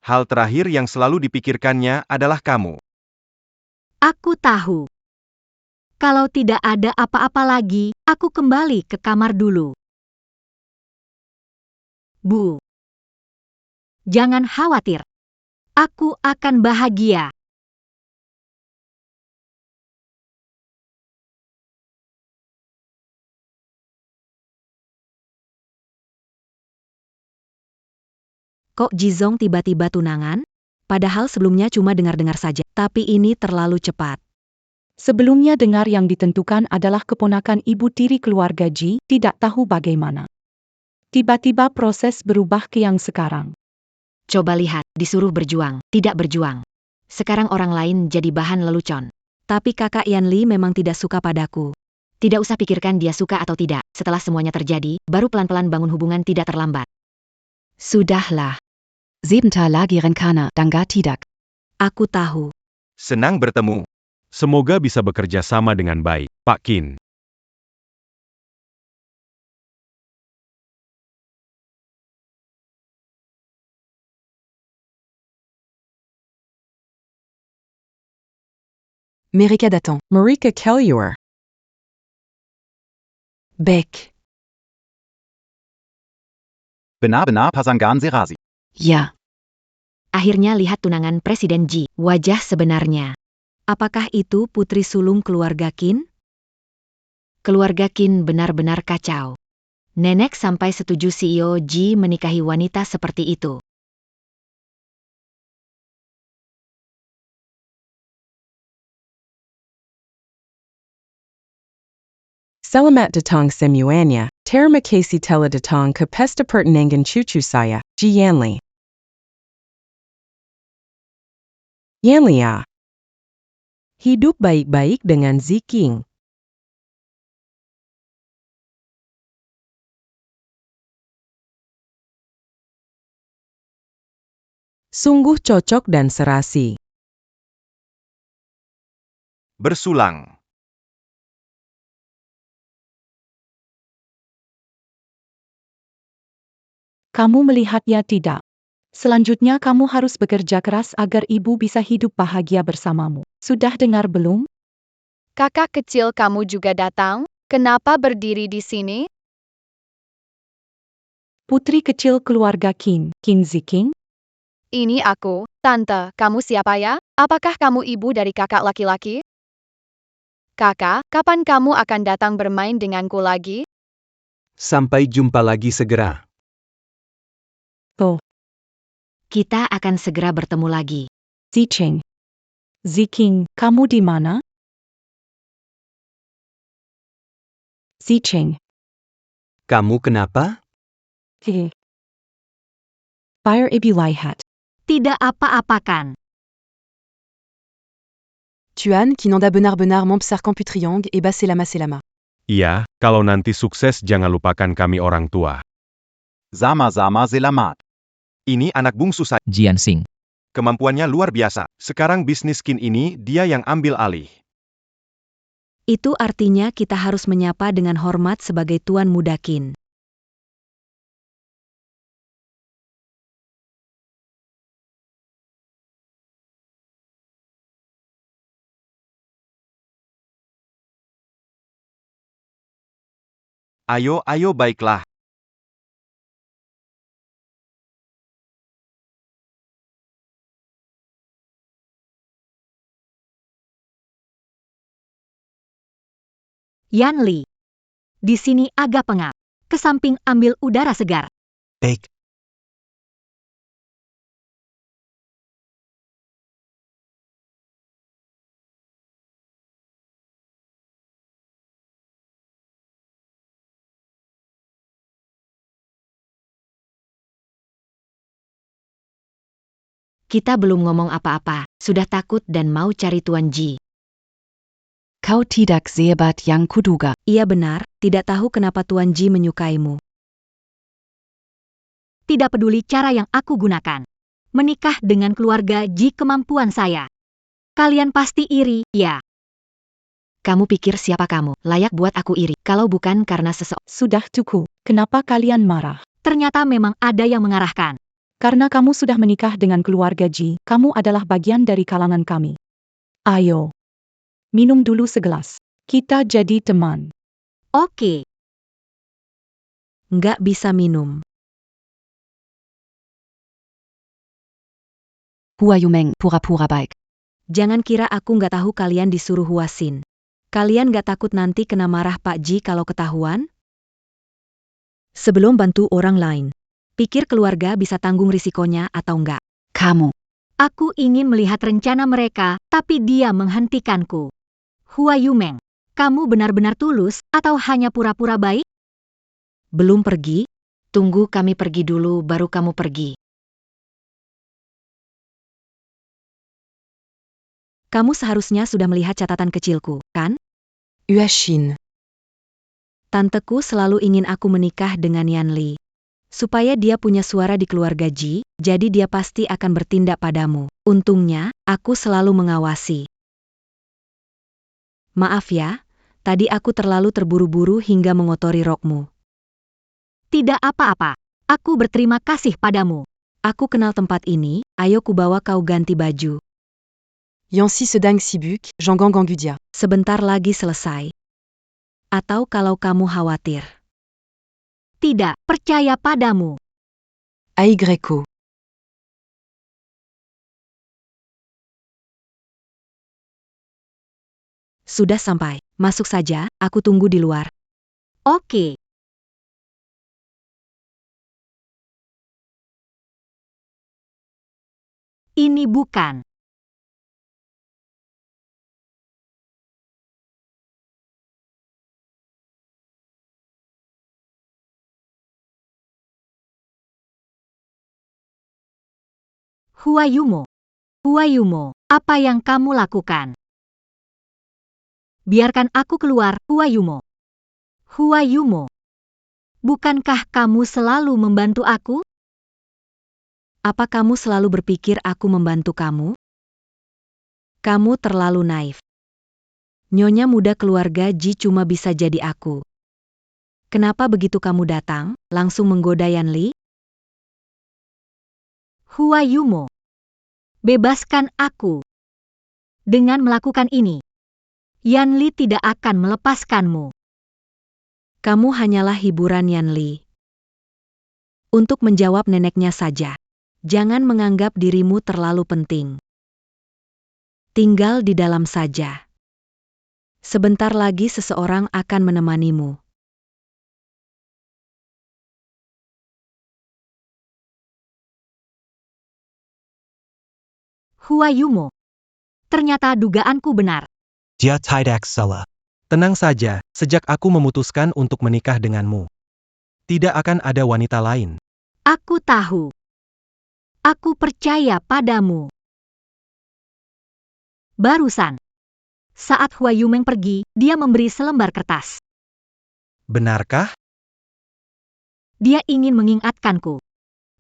Hal terakhir yang selalu dipikirkannya adalah kamu. Aku tahu. Kalau tidak ada apa-apa lagi, aku kembali ke kamar dulu. Bu, jangan khawatir. Aku akan bahagia. Kok Jizong tiba-tiba tunangan? Padahal sebelumnya cuma dengar-dengar saja, tapi ini terlalu cepat. Sebelumnya dengar yang ditentukan adalah keponakan ibu tiri keluarga Ji, tidak tahu bagaimana. Tiba-tiba proses berubah ke yang sekarang. Coba lihat, disuruh berjuang, tidak berjuang. Sekarang orang lain jadi bahan lelucon. Tapi kakak Yanli memang tidak suka padaku. Tidak usah pikirkan dia suka atau tidak, setelah semuanya terjadi, baru pelan-pelan bangun hubungan tidak terlambat. Sudahlah. Sebentar lagi rencana, Dangga tidak. Aku tahu. Senang bertemu. Semoga bisa bekerja sama dengan baik, Pak Qin. Merika datang. Marika Kellior. Beck. Benar-benar Pasangan Serasi. Ya. Akhirnya lihat tunangan Presiden Ji, wajah sebenarnya. Apakah itu putri sulung keluarga Qin? Keluarga Qin benar-benar kacau. Nenek sampai setuju CEO Ji menikahi wanita seperti itu. Selamat datang semuanya. Terima kasih telah datang ke pesta pertunangan cucu saya, Ji Yanli. Yanli ya. Hidup baik-baik dengan Ziking. Sungguh cocok dan serasi. Bersulang. Kamu melihatnya tidak? Selanjutnya kamu harus bekerja keras agar ibu bisa hidup bahagia bersamamu. Sudah dengar belum? Kakak kecil kamu juga datang? Kenapa berdiri di sini? Putri kecil keluarga Qin, Qin Ziqing. Ini aku, Tante. Kamu siapa ya? Apakah kamu ibu dari kakak laki-laki? Kakak, kapan kamu akan datang bermain denganku lagi? Sampai jumpa lagi segera. Oh, Kita akan segera bertemu lagi. Ziqing. Ziqing, kamu di mana? Ziqing. Kamu kenapa? Fire ibu lihat. Tidak apa-apakan. Tuan, qui nanda benar-benar membesarkan putriang et basse lama. Iya, kalau nanti sukses jangan lupakan kami orang tua. Sama-sama selamat. Ini anak bungsu saya. Jianxing. Kemampuannya luar biasa. Sekarang bisnis Qin ini dia yang ambil alih. Itu artinya kita harus menyapa dengan hormat sebagai Tuan Muda Qin. Ayo baiklah. Yanli. Di sini agak pengap. Ke samping ambil udara segar. Baik. Kita belum ngomong apa-apa, sudah takut dan mau cari Tuan Ji. Kau tidak sehebat yang kuduga. Iya benar, tidak tahu kenapa Tuan Ji menyukaimu. Tidak peduli cara yang aku gunakan. Menikah dengan keluarga Ji kemampuan saya. Kalian pasti iri, ya. Kamu pikir siapa kamu, layak buat aku iri, kalau bukan karena seseorang. Sudah cukup. Kenapa kalian marah? Ternyata memang ada yang mengarahkan. Karena kamu sudah menikah dengan keluarga Ji, kamu adalah bagian dari kalangan kami. Ayo. Minum dulu segelas. Kita jadi teman. Oke. Nggak bisa minum. Hua Yumeng, pura-pura baik. Jangan kira aku nggak tahu kalian disuruh Huasin. Kalian nggak takut nanti kena marah Pak Ji kalau ketahuan? Sebelum bantu orang lain, pikir keluarga bisa tanggung risikonya atau enggak? Kamu. Aku ingin melihat rencana mereka, tapi dia menghentikanku. Hua Yumeng, kamu benar-benar tulus atau hanya pura-pura baik? Belum pergi? Tunggu kami pergi dulu baru kamu pergi. Kamu seharusnya sudah melihat catatan kecilku, kan? Uashin. Tanteku selalu ingin aku menikah dengan Yanli. Supaya dia punya suara di keluarga Ji, jadi dia pasti akan bertindak padamu. Untungnya, aku selalu mengawasi. Maaf ya, tadi aku terlalu terburu-buru hingga mengotori rokmu. Tidak apa-apa. Aku berterima kasih padamu. Aku kenal tempat ini, ayo kubawa kau ganti baju. Yansi sedang sibuk, Janggang Gangudia. Sebentar lagi selesai. Atau kalau kamu khawatir. Tidak, percaya padamu. Aigreko. Sudah sampai, masuk saja, aku tunggu di luar. Oke. Ini bukan. Huayumo. Huayumo, apa yang kamu lakukan? Biarkan aku keluar, Huayumo. Huayumo. Bukankah kamu selalu membantu aku? Apa kamu selalu berpikir aku membantu kamu? Kamu terlalu naif. Nyonya muda keluarga Ji cuma bisa jadi aku. Kenapa begitu kamu datang, langsung menggoda Yanli? Hua Yumo, bebaskan aku. Dengan melakukan ini, Yanli tidak akan melepaskanmu. Kamu hanyalah hiburan Yanli. Untuk menjawab neneknya saja. Jangan menganggap dirimu terlalu penting. Tinggal di dalam saja. Sebentar lagi seseorang akan menemanimu. Hua Yumo, ternyata dugaanku benar. Dia tidak salah. Tenang saja, sejak aku memutuskan untuk menikah denganmu. Tidak akan ada wanita lain. Aku tahu. Aku percaya padamu. Barusan, saat Hua Yumeng pergi, dia memberi selembar kertas. Benarkah? Dia ingin mengingatkanku.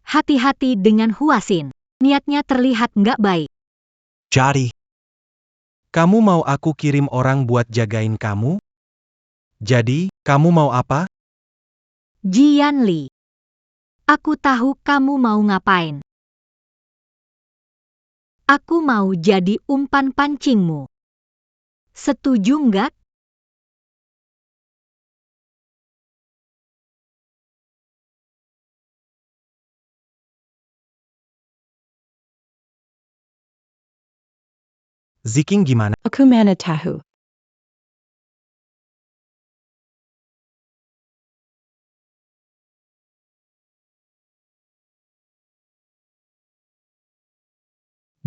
Hati-hati dengan Hua Xin. Niatnya terlihat nggak baik. Jadi, kamu mau aku kirim orang buat jagain kamu? Jadi, kamu mau apa? Ji Yanli, aku tahu kamu mau ngapain. Aku mau jadi umpan pancingmu. Setuju nggak? Ziking gimana? Aku mana tahu.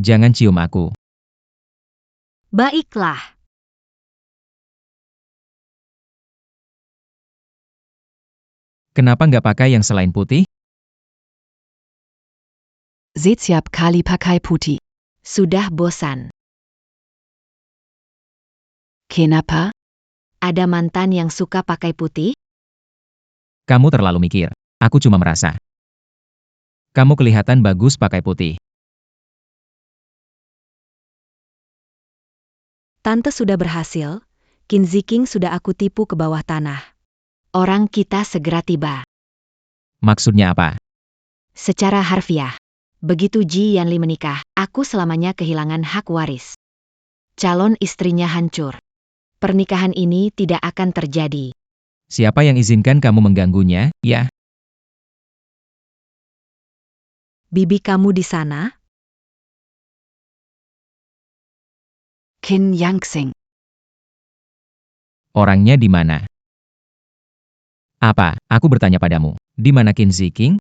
Jangan cium aku. Baiklah. Kenapa nggak pakai yang selain putih? Setiap kali pakai putih. Sudah bosan. Kenapa? Ada mantan yang suka pakai putih? Kamu terlalu mikir. Aku cuma merasa. Kamu kelihatan bagus pakai putih. Tante sudah berhasil. Qin Ziking sudah aku tipu ke bawah tanah. Orang kita segera tiba. Maksudnya apa? Secara harfiah. Begitu Ji Yanli menikah, aku selamanya kehilangan hak waris. Calon istrinya hancur. Pernikahan ini tidak akan terjadi. Siapa yang izinkan kamu mengganggunya, ya? Bibi kamu di sana? Qin Yangsing. Orangnya di mana? Apa? Aku bertanya padamu. Di mana Qin Ziking?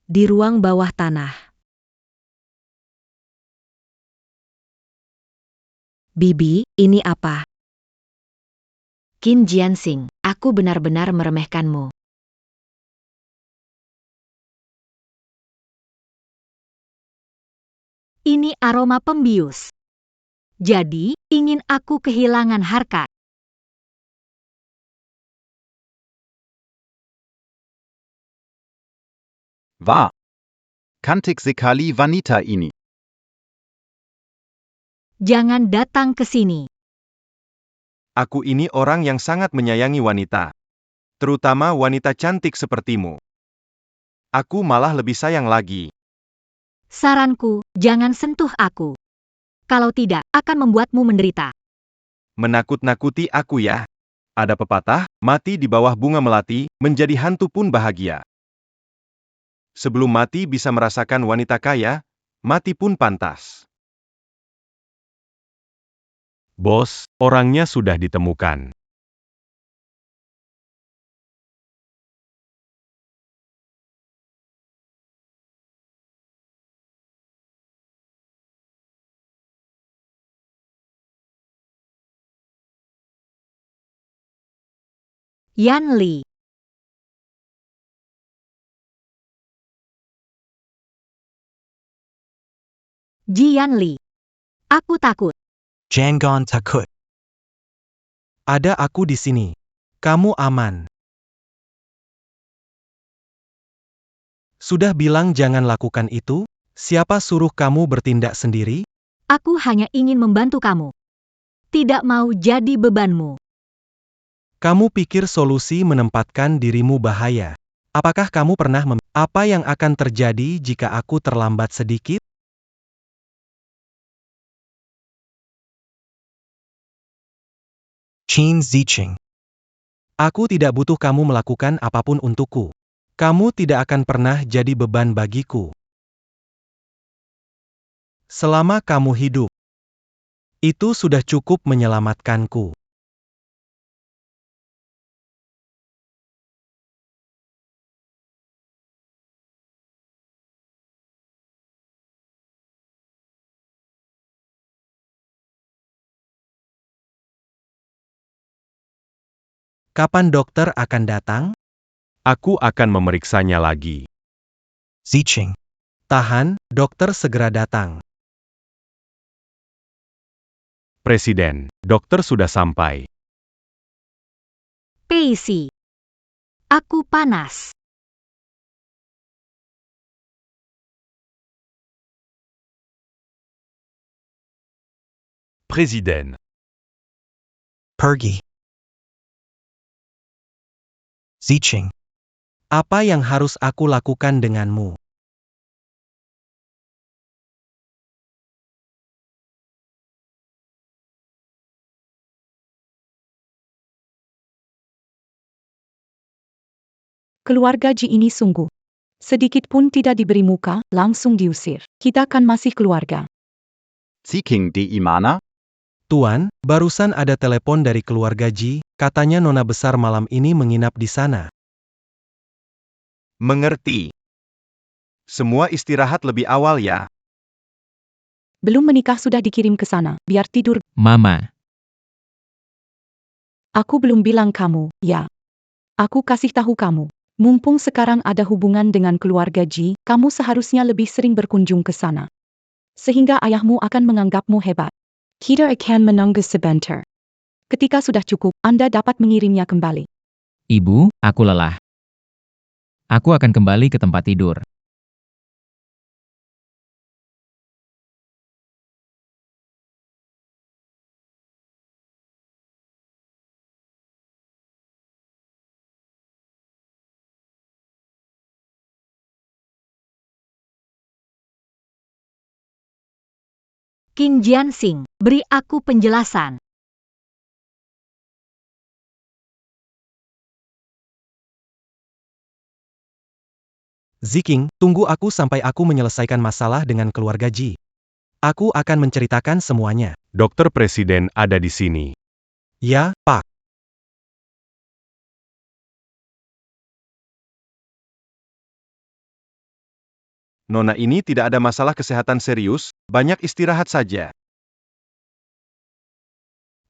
Di ruang bawah tanah. Bibi, ini apa? Qin Jiansing, aku benar-benar meremehkanmu. Ini aroma pembius. Jadi, ingin aku kehilangan harkat. Wah. Kantik sekali wanita ini. Jangan datang ke sini. Aku ini orang yang sangat menyayangi wanita. Terutama wanita cantik sepertimu. Aku malah lebih sayang lagi. Saranku, jangan sentuh aku. Kalau tidak, akan membuatmu menderita. Menakut-nakuti aku ya. Ada pepatah, mati di bawah bunga melati, menjadi hantu pun bahagia. Sebelum mati bisa merasakan wanita kaya, mati pun pantas. Bos, orangnya sudah ditemukan. Yanli. Ji Yanli. Aku takut. Jangan takut. Ada aku di sini. Kamu aman. Sudah bilang jangan lakukan itu? Siapa suruh kamu bertindak sendiri? Aku hanya ingin membantu kamu. Tidak mau jadi bebanmu. Kamu pikir solusi menempatkan dirimu bahaya? Apakah kamu pernah apa yang akan terjadi jika aku terlambat sedikit? Qin Ziqing. Aku tidak butuh kamu melakukan apapun untukku. Kamu tidak akan pernah jadi beban bagiku. Selama kamu hidup, itu sudah cukup menyelamatkanku. Kapan dokter akan datang? Aku akan memeriksanya lagi. Ziqing. Tahan, dokter segera datang. Presiden, dokter sudah sampai. Pacey. Aku panas. Président. Pergi. Ziqing. Apa yang harus aku lakukan denganmu? Keluarga Ji ini sungguh. Sedikit pun tidak diberi muka, langsung diusir. Kita kan masih keluarga. Ziqing di mana? Tuan, barusan ada telepon dari keluarga Ji, katanya nona besar malam ini menginap di sana. Mengerti. Semua istirahat lebih awal ya. Belum menikah sudah dikirim ke sana, biar tidur. Mama. Aku belum bilang kamu, ya. Aku kasih tahu kamu. Mumpung sekarang ada hubungan dengan keluarga Ji, kamu seharusnya lebih sering berkunjung ke sana. Sehingga ayahmu akan menganggapmu hebat. Kita akan menunggu sebentar. Ketika sudah cukup, Anda dapat mengirimnya kembali. Ibu, aku lelah. Aku akan kembali ke tempat tidur. Qin Jianxing, beri aku penjelasan. Ziqing, tunggu aku sampai aku menyelesaikan masalah dengan keluarga Ji. Aku akan menceritakan semuanya. Dokter Presiden ada di sini. Ya, Pak. Nona ini tidak ada masalah kesehatan serius, banyak istirahat saja.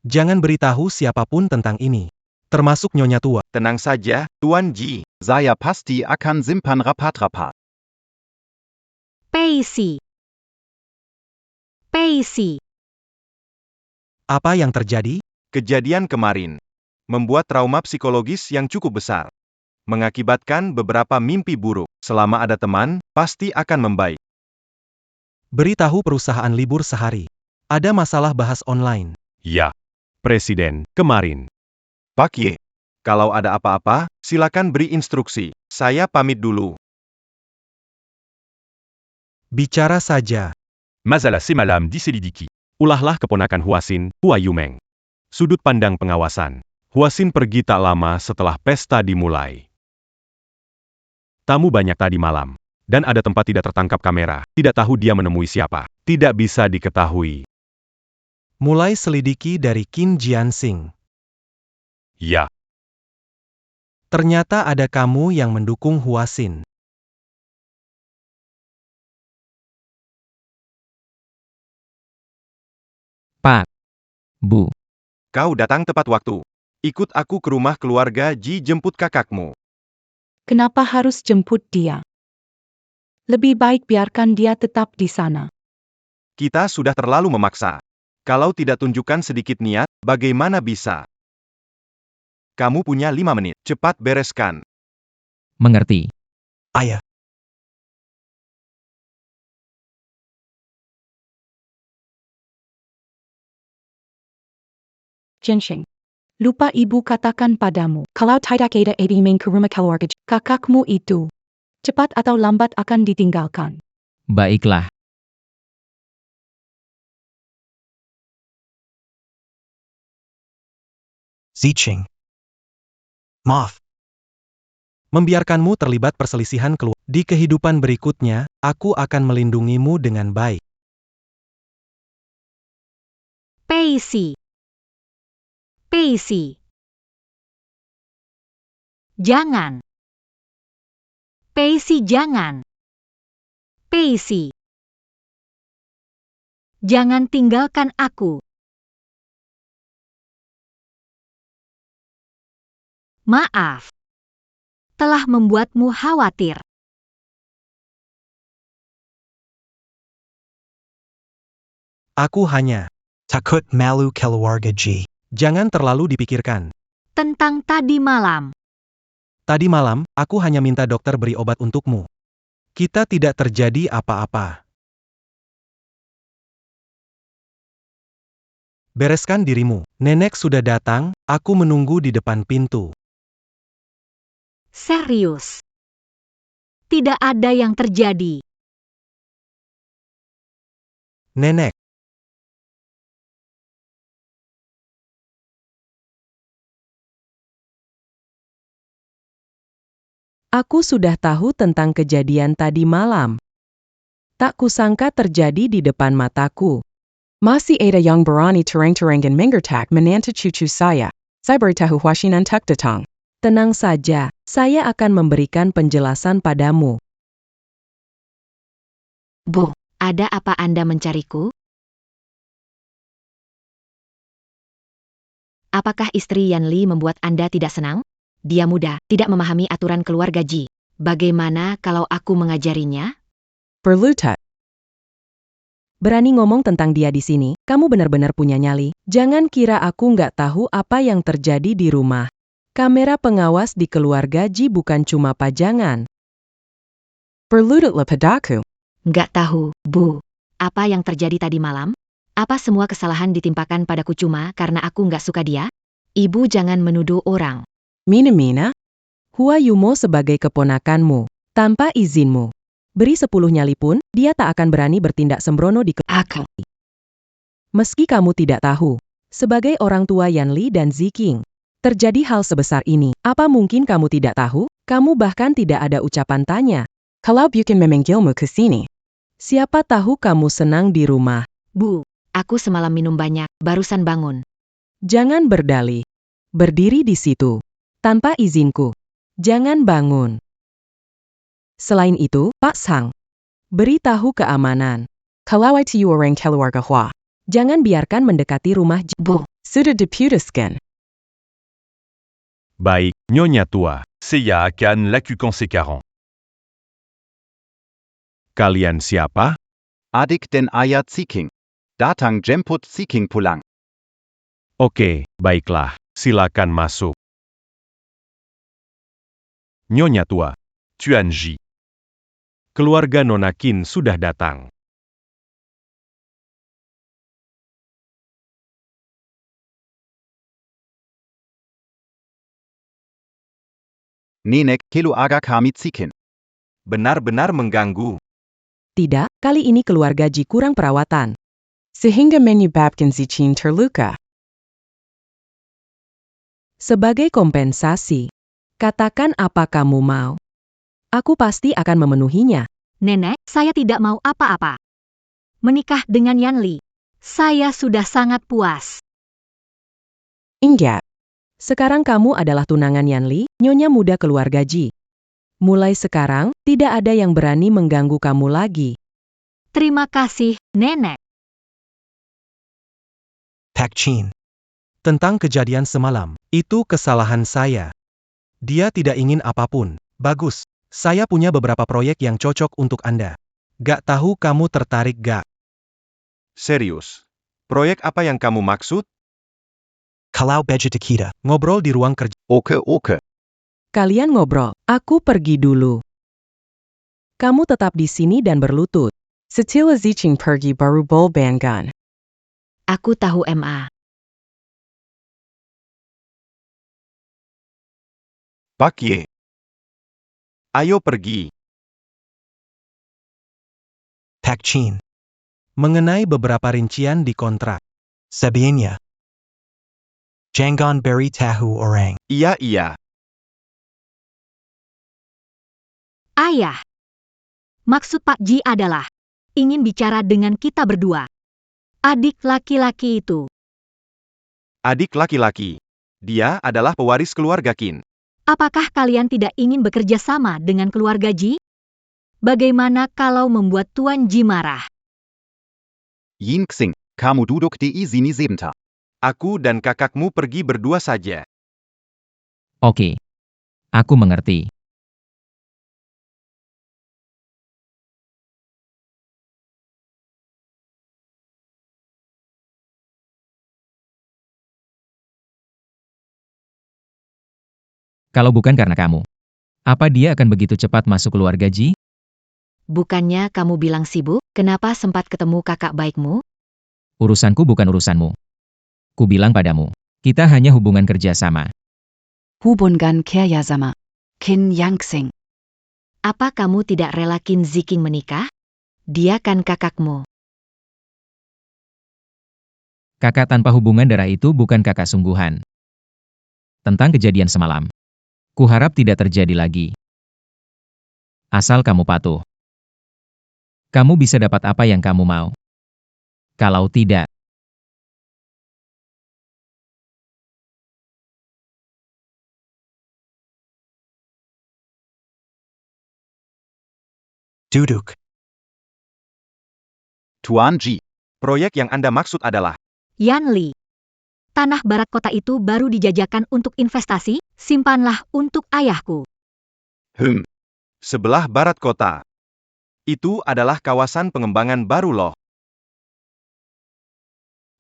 Jangan beritahu siapapun tentang ini. Termasuk Nyonya tua. Tenang saja, Tuan Ji. Saya pasti akan simpan rapat-rapat. Pacey. Pacey. Apa yang terjadi? Kejadian kemarin membuat trauma psikologis yang cukup besar. Mengakibatkan beberapa mimpi buruk. Selama ada teman, pasti akan membaik. Beritahu perusahaan libur sehari. Ada masalah bahas online. Ya. Presiden, kemarin. Pak Ye, kalau ada apa-apa, silakan beri instruksi. Saya pamit dulu. Bicara saja. Mazala Semalam Diselidiki. Ulahlah keponakan Huasin, Hua Yumeng. Sudut pandang pengawasan. Huasin pergi tak lama setelah pesta dimulai. Tamu banyak tadi malam. Dan ada tempat tidak tertangkap kamera. Tidak tahu dia menemui siapa. Tidak bisa diketahui. Mulai selidiki dari Qin Jianxing. Ya. Ternyata ada kamu yang mendukung Huasin. Pak. Bu. Kau datang tepat waktu. Ikut aku ke rumah keluarga Ji jemput kakakmu. Kenapa harus jemput dia? Lebih baik biarkan dia tetap di sana. Kita sudah terlalu memaksa. Kalau tidak tunjukkan sedikit niat, bagaimana bisa? Kamu punya 5 menit. Cepat bereskan. Mengerti. Ayah. Jenshing. Lupa ibu katakan padamu, kalau tidak ada main ke rumah keluarga kakakmu itu, cepat atau lambat akan ditinggalkan. Baiklah. Ziching. Moth. Membiarkanmu terlibat perselisihan keluarga. Di kehidupan berikutnya, aku akan melindungimu dengan baik. Pacey. Pacey. Jangan. Pacey jangan. Pacey. Jangan tinggalkan aku. Maaf. Telah membuatmu khawatir. Aku hanya. Takut malu keluarga G. Jangan terlalu dipikirkan. Tentang tadi malam. Tadi malam, aku hanya minta dokter beri obat untukmu. Kita tidak terjadi apa-apa. Bereskan dirimu. Nenek sudah datang, aku menunggu di depan pintu. Serius. Tidak ada yang terjadi. Nenek. Aku sudah tahu tentang kejadian tadi malam. Tak kusangka terjadi di depan mataku. Masih ada yang berani terang-terangan mengertak menantu cucu saya. Saya beritahu wasinan tak datang. Tenang saja, saya akan memberikan penjelasan padamu. Bu, ada apa Anda mencariku? Apakah istri Yanli membuat Anda tidak senang? Dia muda, tidak memahami aturan keluarga Ji. Bagaimana kalau aku mengajarinya? Perlu tak? Berani ngomong tentang dia di sini, kamu benar-benar punya nyali. Jangan kira aku nggak tahu apa yang terjadi di rumah. Kamera pengawas di keluarga Ji bukan cuma pajangan. Berlututlah padaku. Nggak tahu, Bu. Apa yang terjadi tadi malam? Apa semua kesalahan ditimpakan padaku cuma karena aku nggak suka dia? Ibu jangan menuduh orang. Mina, Hua Yumo sebagai keponakanmu, tanpa izinmu. Beri 10 nyali pun, dia tak akan berani bertindak sembrono di Aku. Meski kamu tidak tahu, sebagai orang tua Yanli dan Ziking, terjadi hal sebesar ini, apa mungkin kamu tidak tahu? Kamu bahkan tidak ada ucapan tanya. Kalau bukan memanggilmu ke sini. Siapa tahu kamu senang di rumah. Bu, aku semalam minum banyak, barusan bangun. Jangan berdalih. Berdiri di situ. Tanpa izinku. Jangan bangun. Selain itu, Pak Sang, beritahu keamanan. Kalau itu orang keluarga Hua. Jangan biarkan mendekati rumah Bu. Sudah diputuskan. Baik, Nyonya tua. Seiya akan lakukan sekarang. Kalian siapa? Adik dan ayah Ziking. Datang jemput Ziking pulang. Oke, baiklah. Silakan masuk. Nyonya tua. Tuan Ji. Keluarga Nona Qin sudah datang. Nenek keluarga kami Ziking. Benar-benar mengganggu. Tidak, kali ini keluarga Ji kurang perawatan. Sehingga menyebabkan Ziching terluka. Sebagai kompensasi, katakan apa kamu mau. Aku pasti akan memenuhinya. Nenek, saya tidak mau apa-apa. Menikah dengan Yanli. Saya sudah sangat puas. Enggak. Sekarang kamu adalah tunangan Yanli, nyonya muda keluarga Ji. Mulai sekarang, tidak ada yang berani mengganggu kamu lagi. Terima kasih, Nenek. Pak Chin. Tentang kejadian semalam, itu kesalahan saya. Dia tidak ingin apapun. Bagus, saya punya beberapa proyek yang cocok untuk Anda. Gak tahu kamu tertarik gak? Serius. Proyek apa yang kamu maksud? Kalau budget kita. Ngobrol di ruang kerja. Oke. Kalian ngobrol, aku pergi dulu. Kamu tetap di sini dan berlutut. Setelah Ziching pergi baru bol bangan. Aku tahu MA. Pak Ye. Ayo pergi. Pak Chin. Mengenai beberapa rincian di kontrak. Sabianya. Jangan beri tahu orang. Iya. Ayah. Maksud Pak Ji adalah ingin bicara dengan kita berdua. Adik laki-laki itu. Adik laki-laki. Dia adalah pewaris keluarga Qin. Apakah kalian tidak ingin bekerja sama dengan keluarga Ji? Bagaimana kalau membuat Tuan Ji marah? Yin Xing, kamu duduk di sini sebentar. Aku dan kakakmu pergi berdua saja. Oke. Aku mengerti. Kalau bukan karena kamu, apa dia akan begitu cepat masuk keluarga Ji? Bukannya kamu bilang sibuk, kenapa sempat ketemu kakak baikmu? Urusanku bukan urusanmu. Ku bilang padamu, kita hanya hubungan kerja sama. Hubungan kerjasama. Qin Yang Xing. Apa kamu tidak rela Qin Ziking menikah? Dia kan kakakmu. Kakak tanpa hubungan darah itu bukan kakak sungguhan. Tentang kejadian semalam. Kuharap tidak terjadi lagi. Asal kamu patuh. Kamu bisa dapat apa yang kamu mau. Kalau tidak, Duduk. Tuan Ji. Proyek yang Anda maksud adalah Yan Li. Tanah barat kota itu baru dijajakan untuk investasi, simpanlah untuk ayahku. sebelah barat kota. Itu adalah kawasan pengembangan baru loh.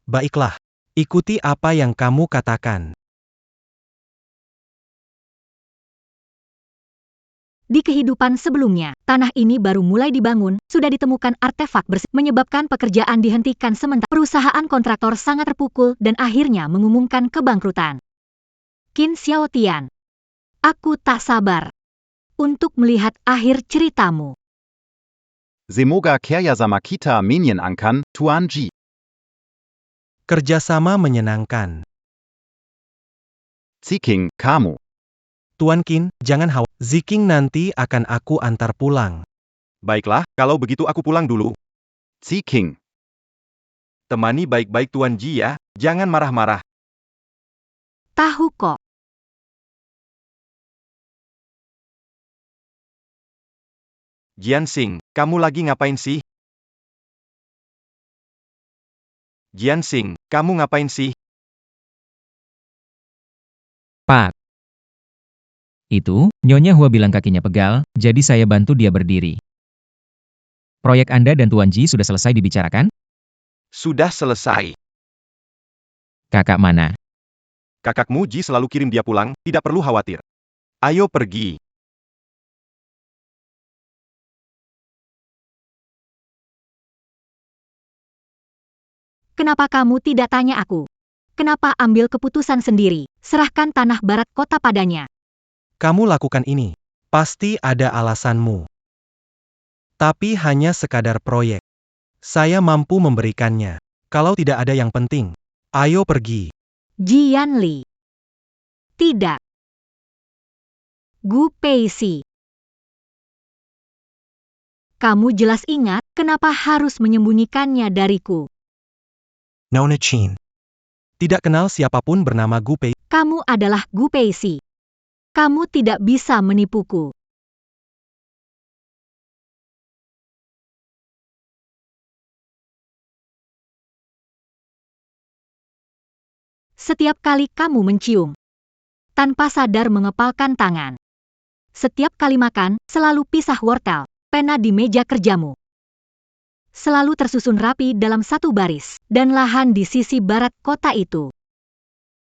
Baiklah. Ikuti apa yang kamu katakan. Di kehidupan sebelumnya, tanah ini baru mulai dibangun, sudah ditemukan artefak bersih, menyebabkan pekerjaan dihentikan sementara. Perusahaan kontraktor sangat terpukul dan akhirnya mengumumkan kebangkrutan. Qin Xiaotian, aku tak sabar untuk melihat akhir ceritamu. Semoga kerjasama kita menyenangkan, Tuan Ji. Kerjasama menyenangkan. Ziking, kamu. Tuan Qin, jangan khawatir. Ziking nanti akan aku antar pulang. Baiklah, kalau begitu aku pulang dulu. Ziking. Temani baik-baik Tuan Ji ya, jangan marah-marah. Tahu kok. Jian Xing, kamu lagi ngapain sih? Jian Xing, kamu ngapain sih? Pak. Itu, Nyonya Hua bilang kakinya pegal, jadi saya bantu dia berdiri. Proyek Anda dan Tuan Ji sudah selesai dibicarakan? Sudah selesai. Kakak mana? Kakakmu Ji selalu kirim dia pulang, tidak perlu khawatir. Ayo pergi. Kenapa kamu tidak tanya aku? Kenapa ambil keputusan sendiri? Serahkan tanah barat kota padanya. Kamu lakukan ini. Pasti ada alasanmu. Tapi hanya sekadar proyek. Saya mampu memberikannya. Kalau tidak ada yang penting, ayo pergi. Jian Li. Tidak. Gu Peishi. Kamu jelas ingat kenapa harus menyembunyikannya dariku. Nona Chin. Tidak kenal siapapun bernama Gu Pei. Kamu adalah Gu Peishi. Kamu tidak bisa menipuku. Setiap kali kamu mencium, tanpa sadar mengepalkan tangan. Setiap kali makan, selalu pisah wortel, pena di meja kerjamu. Selalu tersusun rapi dalam satu baris, dan lahan di sisi barat kota itu.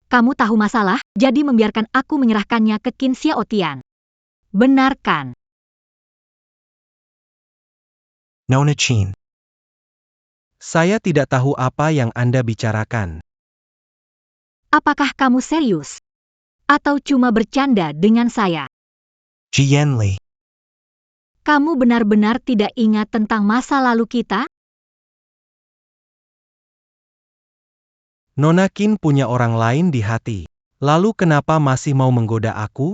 Kamu tahu masalah, jadi membiarkan aku menyerahkannya ke Qin Xiaotian. Benarkan? Nona Chin. Saya tidak tahu apa yang Anda bicarakan. Apakah kamu serius? Atau cuma bercanda dengan saya? Ji Yanli. Kamu benar-benar tidak ingat tentang masa lalu kita? Nona Qin punya orang lain di hati. Lalu kenapa masih mau menggoda aku?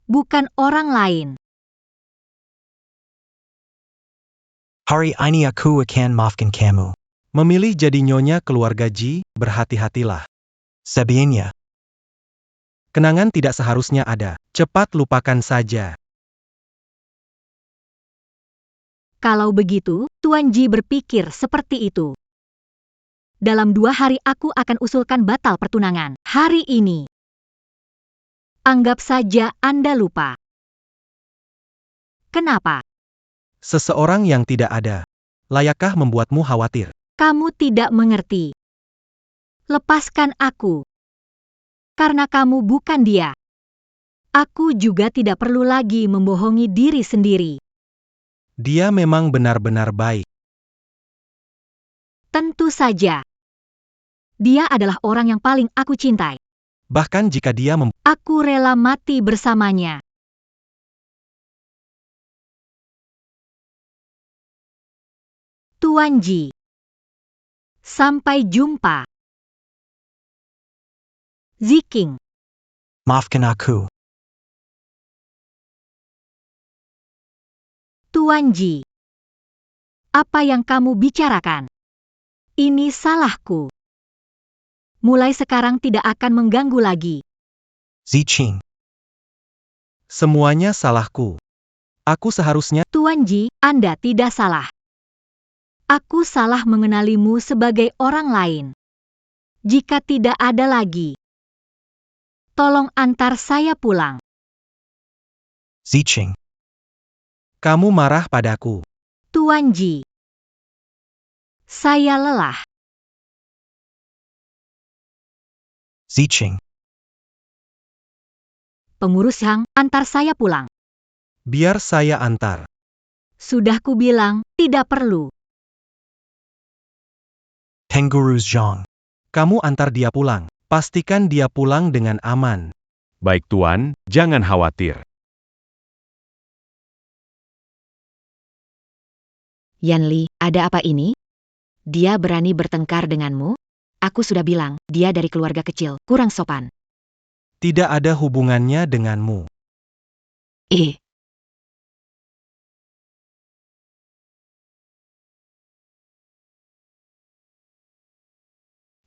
Bukan orang lain. Hari ini aku akan maafkan kamu. Memilih jadi nyonya keluarga Ji, berhati-hatilah. Sebenarnya, Kenangan tidak seharusnya ada. Cepat lupakan saja. Kalau begitu, Tuan Ji berpikir seperti itu. Dalam 2 hari aku akan usulkan batal pertunangan. Hari ini. Anggap saja Anda lupa. Kenapa? Seseorang yang tidak ada. Layakkah membuatmu khawatir? Kamu tidak mengerti. Lepaskan aku. Karena kamu bukan dia. Aku juga tidak perlu lagi membohongi diri sendiri. Dia memang benar-benar baik. Tentu saja. Dia adalah orang yang paling aku cintai. Bahkan jika dia Aku rela mati bersamanya. Tuan Ji. Sampai jumpa. Ziking. maafkan aku. Tuan Ji. Apa yang kamu bicarakan? Ini salahku. Mulai sekarang tidak akan mengganggu lagi. Ziqing. semuanya salahku. Aku seharusnya Tuan Ji, Anda tidak salah. Aku salah mengenalimu sebagai orang lain. Jika tidak ada lagi, tolong antar saya pulang. Ziqing. kamu marah padaku. Tuan Ji. Saya lelah. Ziqing. Pengurus Hang, antar saya pulang. Biar saya antar. Sudah kubilang, tidak perlu. Tengguru Zhang. Kamu antar dia pulang. Pastikan dia pulang dengan aman. Baik Tuan, jangan khawatir. Yanli, ada apa ini? Dia berani bertengkar denganmu? Aku sudah bilang, dia dari keluarga kecil, kurang sopan. Tidak ada hubungannya denganmu.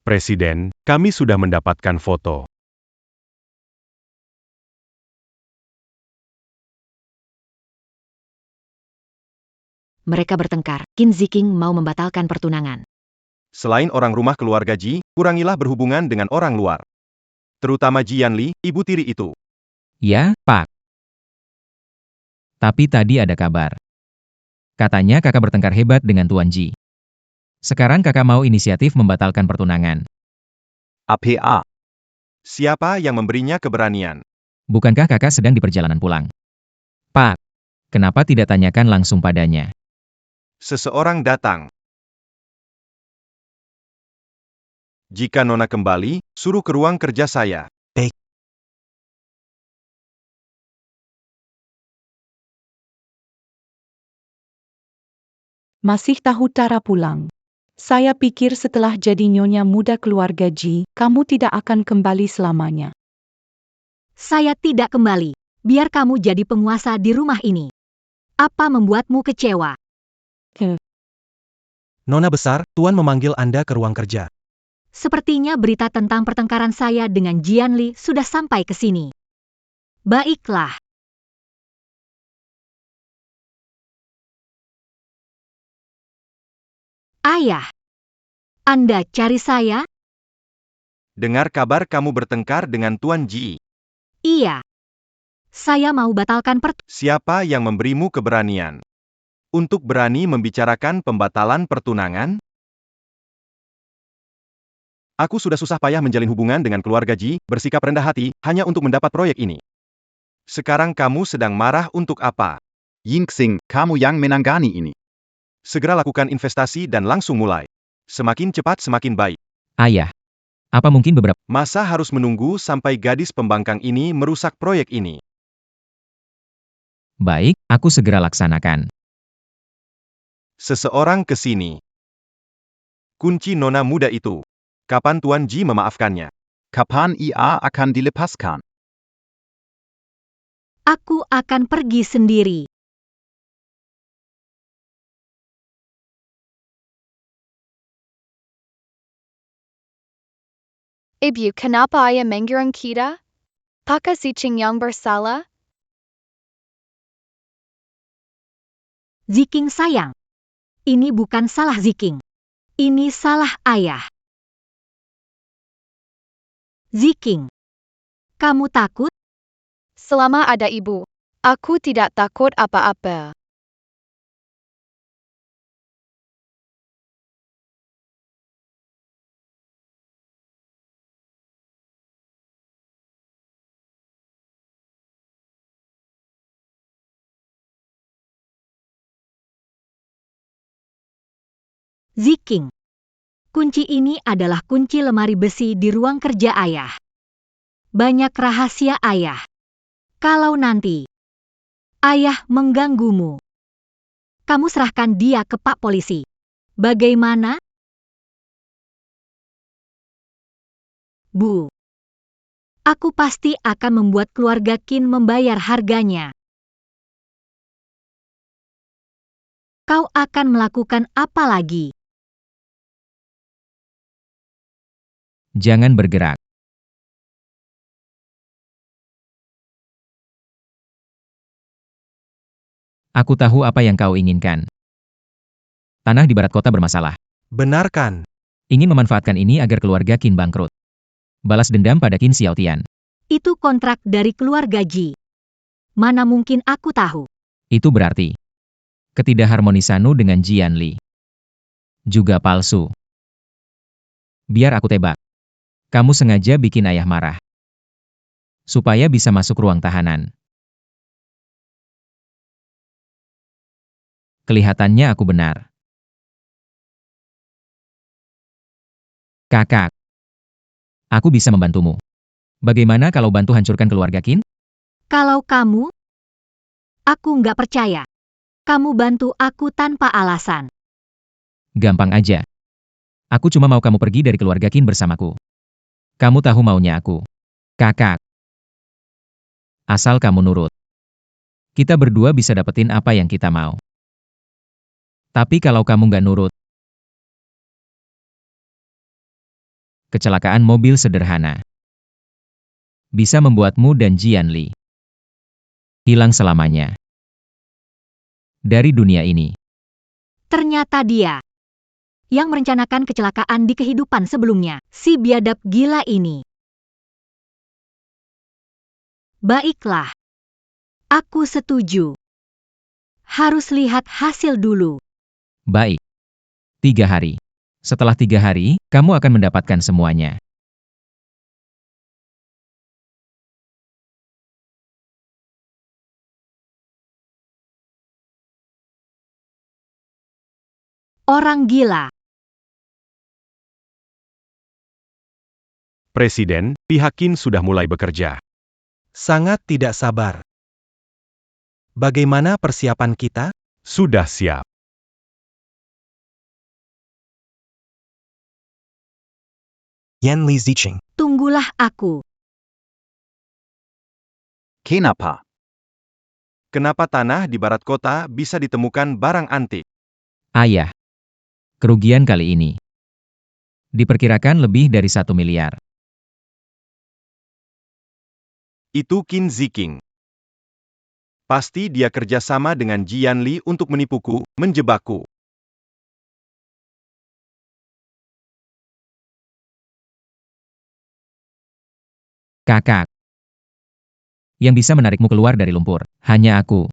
Presiden, kami sudah mendapatkan foto. Mereka bertengkar. Qin Ziking mau membatalkan pertunangan. Selain orang rumah keluarga Ji, kurangilah berhubungan dengan orang luar. Terutama Ji Yanli, ibu tiri itu. Ya, Pak. Tapi tadi ada kabar. Katanya kakak bertengkar hebat dengan Tuan Ji. Sekarang kakak mau inisiatif membatalkan pertunangan. APA. Siapa yang memberinya keberanian? Bukankah kakak sedang di perjalanan pulang? Pak, kenapa tidak tanyakan langsung padanya? Seseorang datang. Jika Nona kembali, suruh ke ruang kerja saya. Baik. Masih tahu cara pulang. Saya pikir setelah jadi nyonya muda keluarga Ji, kamu tidak akan kembali selamanya. Saya tidak kembali. Biar kamu jadi penguasa di rumah ini. Apa membuatmu kecewa? Nona besar, Tuan memanggil Anda ke ruang kerja. Sepertinya berita tentang pertengkaran saya dengan Jianli sudah sampai ke sini. Baiklah. Ayah, Anda cari saya? Dengar kabar kamu bertengkar dengan Tuan Ji. Iya. Saya mau batalkan Siapa yang memberimu keberanian? Untuk berani membicarakan pembatalan pertunangan? Aku sudah susah payah menjalin hubungan dengan keluarga Ji, bersikap rendah hati, hanya untuk mendapat proyek ini. Sekarang kamu sedang marah untuk apa? Yingxing, kamu yang menangani ini. Segera lakukan investasi dan langsung mulai. Semakin cepat semakin baik. Ayah, Apa mungkin beberapa... Masa harus menunggu sampai gadis pembangkang ini merusak proyek ini? Baik, aku segera laksanakan. Seseorang ke sini. Kunci nona muda itu. Kapan Tuan Ji memaafkannya? Kapan ia akan dilepaskan? Aku akan pergi sendiri. Ibu, kenapa ayah menggerang kita? Apakah Ziking yang bersalah? Ziking sayang. Ini bukan salah Ziking. Ini salah ayah. Ziking, kamu takut? Selama ada ibu, aku tidak takut apa-apa. Ziking, kunci ini adalah kunci lemari besi di ruang kerja ayah. Banyak rahasia ayah. Kalau nanti ayah mengganggumu, kamu serahkan dia ke Pak Polisi. Bagaimana? Bu, aku pasti akan membuat keluarga Qin membayar harganya. Kau akan melakukan apa lagi? Jangan bergerak. Aku tahu apa yang kau inginkan. Tanah di barat kota bermasalah. Benarkan. Ingin memanfaatkan ini agar keluarga Qin bangkrut. Balas dendam pada Qin Xiaotian. Itu kontrak dari keluarga Ji. Mana mungkin aku tahu? Itu berarti ketidakharmonisanu dengan Jian Li juga palsu. Biar aku tebak. Kamu sengaja bikin ayah marah. Supaya bisa masuk ruang tahanan. Kelihatannya aku benar. Kakak. Aku bisa membantumu. Bagaimana kalau bantu hancurkan keluarga Qin? Kalau kamu, aku nggak percaya. Kamu bantu aku tanpa alasan. Gampang aja. Aku cuma mau kamu pergi dari keluarga Qin bersamaku. Kamu tahu maunya aku. Kakak. Asal kamu nurut. Kita berdua bisa dapetin apa yang kita mau. Tapi kalau kamu nggak nurut, kecelakaan mobil sederhana bisa membuatmu dan Jian Li hilang selamanya dari dunia ini. Ternyata dia yang merencanakan kecelakaan di kehidupan sebelumnya, si biadab gila ini. Baiklah. Aku setuju. Harus lihat hasil dulu. Baik. 3 hari. Setelah 3 hari, kamu akan mendapatkan semuanya. Orang gila. Presiden, pihak Qin sudah mulai bekerja. Sangat tidak sabar. Bagaimana persiapan kita? Sudah siap. Yan Li Zicheng. Tunggulah aku. Kenapa? Kenapa tanah di barat kota bisa ditemukan barang antik? Ayah. Kerugian kali ini diperkirakan lebih dari 1 miliar. Itu Qin Ziking. Pasti dia kerja sama dengan Jian Li untuk menipuku, menjebakku. Kakak. Yang bisa menarikmu keluar dari lumpur, hanya aku.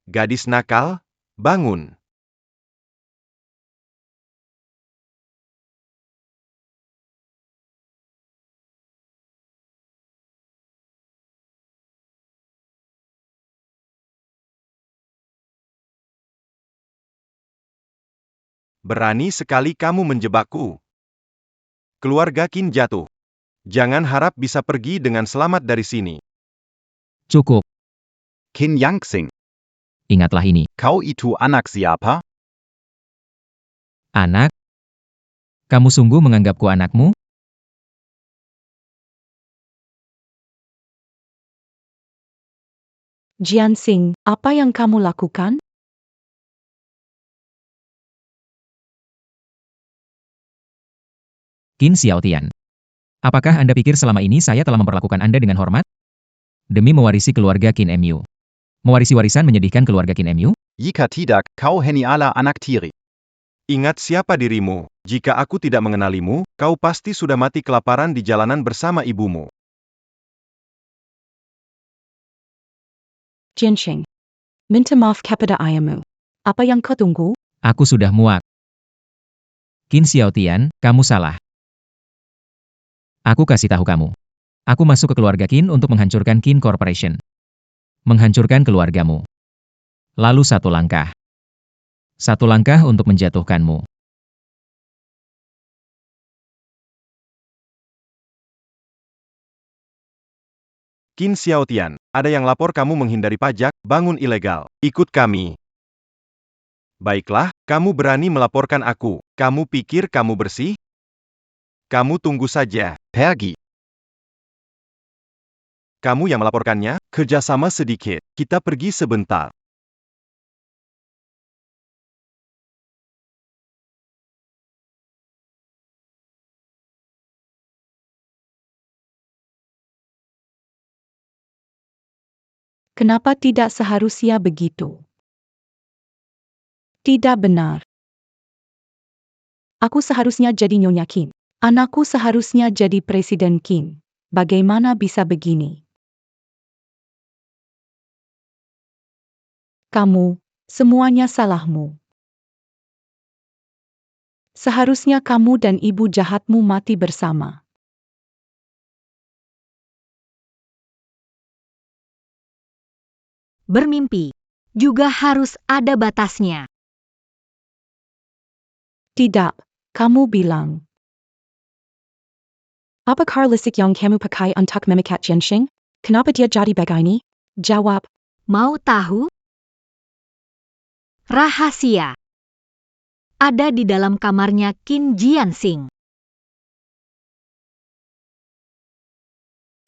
Gadis nakal, bangun. Berani sekali kamu menjebakku. Keluarga Qin jatuh. Jangan harap bisa pergi dengan selamat dari sini. Cukup, Qin Yangsing, ingatlah ini. kau itu anak siapa? Anak? Kamu sungguh menganggapku anakmu? Jianxing, apa yang kamu lakukan? Qin Xiaotian. Apakah Anda pikir selama ini saya telah memperlakukan Anda dengan hormat? Demi mewarisi keluarga Qin Mu. Mewarisi warisan menyedihkan keluarga Qin Mu? Jika tidak, kau heniala anak tiri. Ingat siapa dirimu. Jika aku tidak mengenalimu, kau pasti sudah mati kelaparan di jalanan bersama ibumu. Jianxing. Minta maaf kepada ayahmu. Apa yang kau tunggu? Aku sudah muak. Qin Xiaotian, kamu salah. Aku kasih tahu kamu. Aku masuk ke keluarga Qin untuk menghancurkan Qin Corporation. Menghancurkan keluargamu. Lalu satu langkah. Satu langkah untuk menjatuhkanmu. Qin Xiaotian, ada yang lapor kamu menghindari pajak, bangun ilegal. Ikut kami. Baiklah, kamu berani melaporkan aku. Kamu pikir kamu bersih? Kamu tunggu saja. Pergi. Kamu yang melaporkannya, kerjasama sedikit. Kita pergi sebentar. Kenapa tidak seharusnya begitu? Tidak benar. Aku seharusnya jadi Nyonya Qin. Anakku seharusnya jadi Presiden Qin. Bagaimana bisa begini? Kamu, semuanya salahmu. Seharusnya kamu dan ibu jahatmu mati bersama. Bermimpi juga harus ada batasnya. Tidak, kamu bilang. Apa Carlisik yang kamu pakai untuk memikat Jianxing? Kenapa dia jadi begini? Jawab. Mau tahu? Rahasia. Ada di dalam kamarnya Qin Jianxing.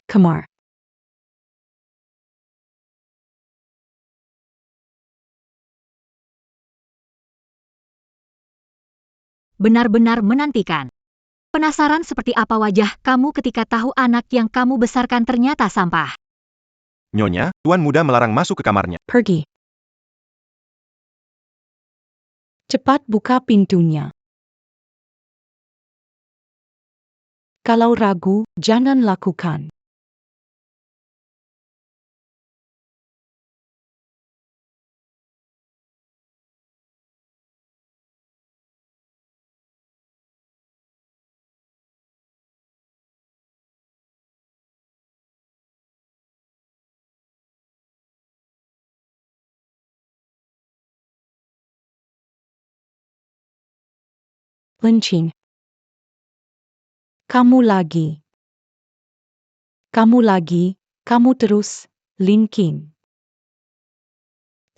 Kamar. Benar-benar menantikan. Penasaran seperti apa wajah kamu ketika tahu anak yang kamu besarkan ternyata sampah. Nyonya, tuan muda melarang masuk ke kamarnya. Pergi. Cepat buka pintunya. Kalau ragu, jangan lakukan. Lencing. Kamu lagi. Kamu lagi, kamu terus, Lin Qin.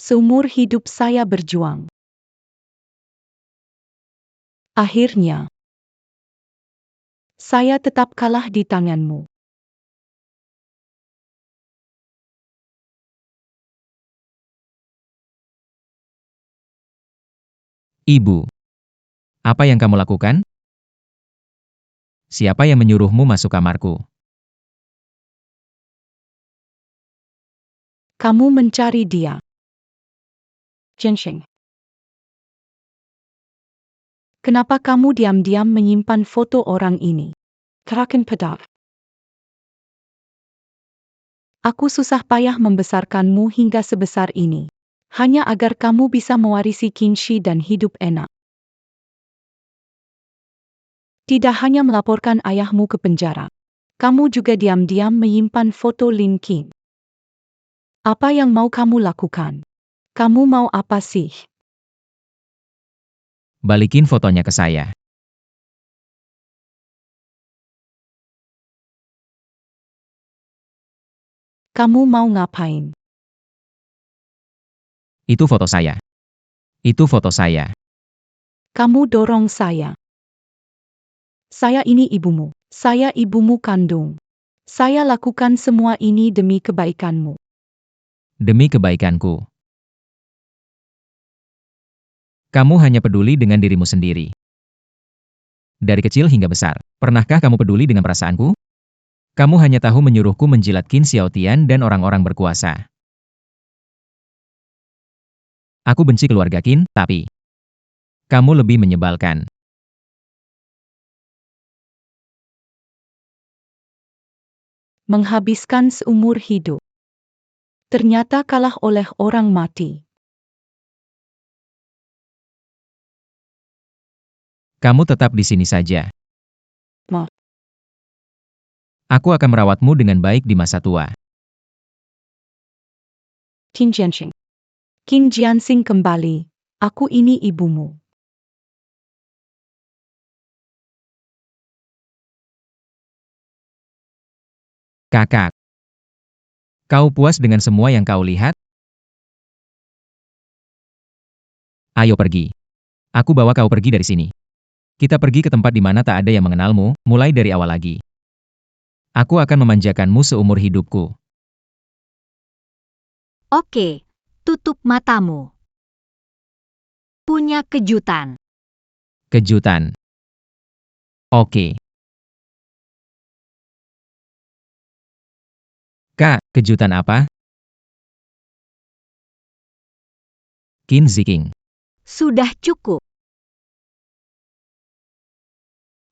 Seumur hidup saya berjuang. Akhirnya, saya tetap kalah di tanganmu. Ibu. Apa yang kamu lakukan? Siapa yang menyuruhmu masuk kamarku? Kamu mencari dia. Jianxing. Kenapa kamu diam-diam menyimpan foto orang ini? Kerakan pedang. Aku susah payah membesarkanmu hingga sebesar ini. Hanya agar kamu bisa mewarisi Qinshi dan hidup enak. Tidak hanya melaporkan ayahmu ke penjara. Kamu juga diam-diam menyimpan foto Lin Qin. Apa yang mau kamu lakukan? Kamu mau apa sih? Balikin fotonya ke saya. Kamu mau ngapain? Itu foto saya. Itu foto saya. Kamu dorong saya. Saya ini ibumu. Saya ibumu kandung. Saya lakukan semua ini demi kebaikanmu. Demi kebaikanku. Kamu hanya peduli dengan dirimu sendiri. Dari kecil hingga besar, pernahkah kamu peduli dengan perasaanku? Kamu hanya tahu menyuruhku menjilat Qin Xiaotian dan orang-orang berkuasa. Aku benci keluarga Qin, tapi kamu lebih menyebalkan. Menghabiskan seumur hidup. Ternyata kalah oleh orang mati. Kamu tetap di sini saja. Ma. Aku akan merawatmu dengan baik di masa tua. Qin Jianxing. Qin Jianxing kembali. Aku ini ibumu. Kakak. Kau puas dengan semua yang kau lihat? Ayo pergi. Aku bawa kau pergi dari sini. Kita pergi ke tempat di mana tak ada yang mengenalmu, mulai dari awal lagi. Aku akan memanjakanmu seumur hidupku. Oke, tutup matamu. Punya kejutan. Kejutan. Oke. Kak, kejutan apa? Qin Ziking. Sudah cukup.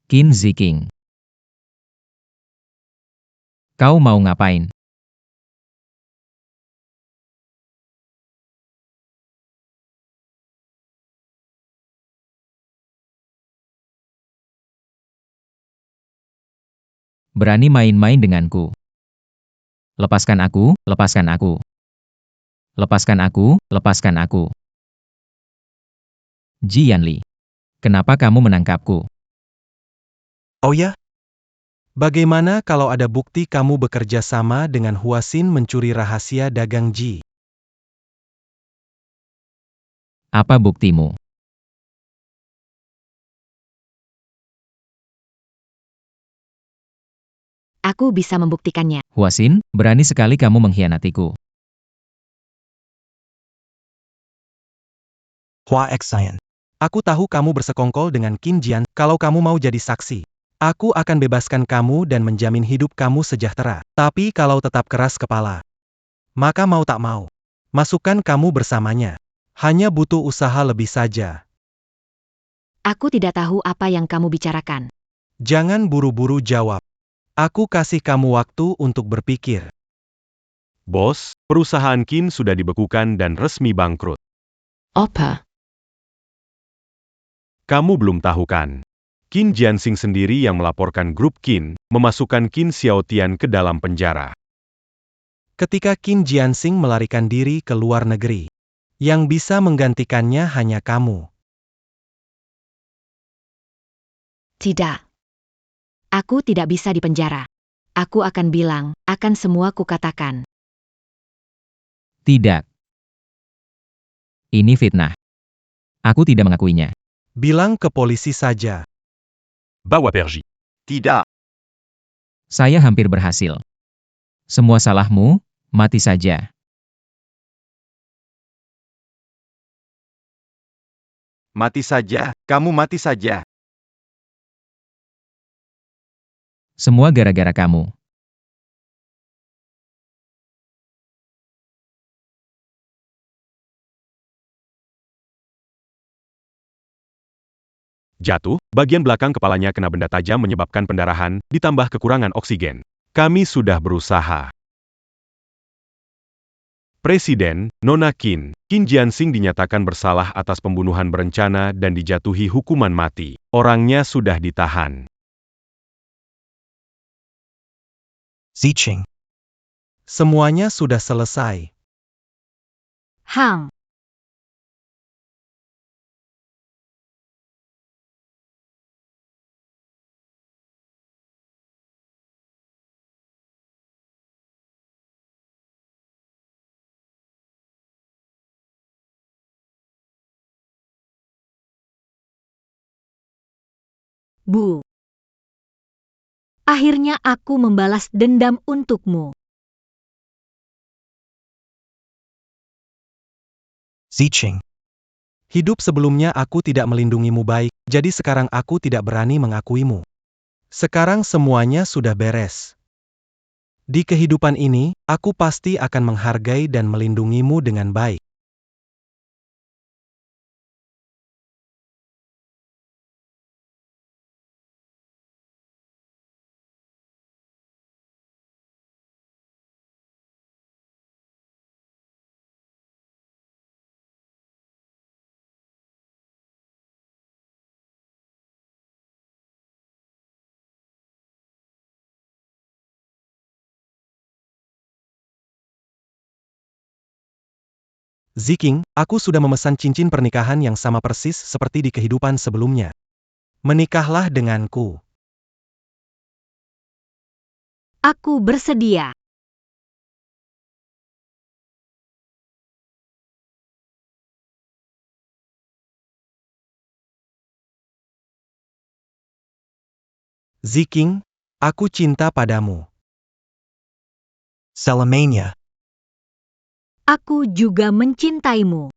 Qin Ziking. Kau mau ngapain? Berani main-main denganku. Lepaskan aku, lepaskan aku. Lepaskan aku, lepaskan aku. Ji Yanli. Kenapa kamu menangkapku? Oh ya? Bagaimana kalau ada bukti kamu bekerja sama dengan Huasin mencuri rahasia dagang Ji? Apa buktimu? Aku bisa membuktikannya. Huasin, berani sekali kamu mengkhianatiku. Hua Xian. Aku tahu kamu bersekongkol dengan Qin Jian. Kalau kamu mau jadi saksi, aku akan bebaskan kamu dan menjamin hidup kamu sejahtera. Tapi kalau tetap keras kepala, maka mau tak mau, masukkan kamu bersamanya. Hanya butuh usaha lebih saja. Aku tidak tahu apa yang kamu bicarakan. Jangan buru-buru jawab. Aku kasih kamu waktu untuk berpikir. Bos, perusahaan Qin sudah dibekukan dan resmi bangkrut. Apa? Kamu belum tahu kan? Qin Jianxing sendiri yang melaporkan grup Qin, memasukkan Qin Xiaotian ke dalam penjara. Ketika Qin Jianxing melarikan diri ke luar negeri, yang bisa menggantikannya hanya kamu. Tidak. Aku tidak bisa dipenjara. Aku akan bilang, akan semua kukatakan. Tidak. Ini fitnah. Aku tidak mengakuinya. Bilang ke polisi saja. Bawa pergi. Tidak. Saya hampir berhasil. Semua salahmu, mati saja. Mati saja, kamu mati saja. Semua gara-gara kamu. Jatuh, bagian belakang kepalanya kena benda tajam menyebabkan pendarahan, ditambah kekurangan oksigen. Kami sudah berusaha. Presiden, Nona Qin, Qin Jianxing dinyatakan bersalah atas pembunuhan berencana dan dijatuhi hukuman mati. Orangnya sudah ditahan. Zicheng. Semuanya sudah selesai. Hang. Bu. Akhirnya aku membalas dendam untukmu. Zicheng. Hidup sebelumnya aku tidak melindungimu baik, jadi sekarang aku tidak berani mengakuimu. Sekarang semuanya sudah beres. Di kehidupan ini, aku pasti akan menghargai dan melindungimu dengan baik. Ziking, aku sudah memesan cincin pernikahan yang sama persis seperti di kehidupan sebelumnya. Menikahlah denganku. Aku bersedia. Ziking, aku cinta padamu. Selamanya. Aku juga mencintaimu.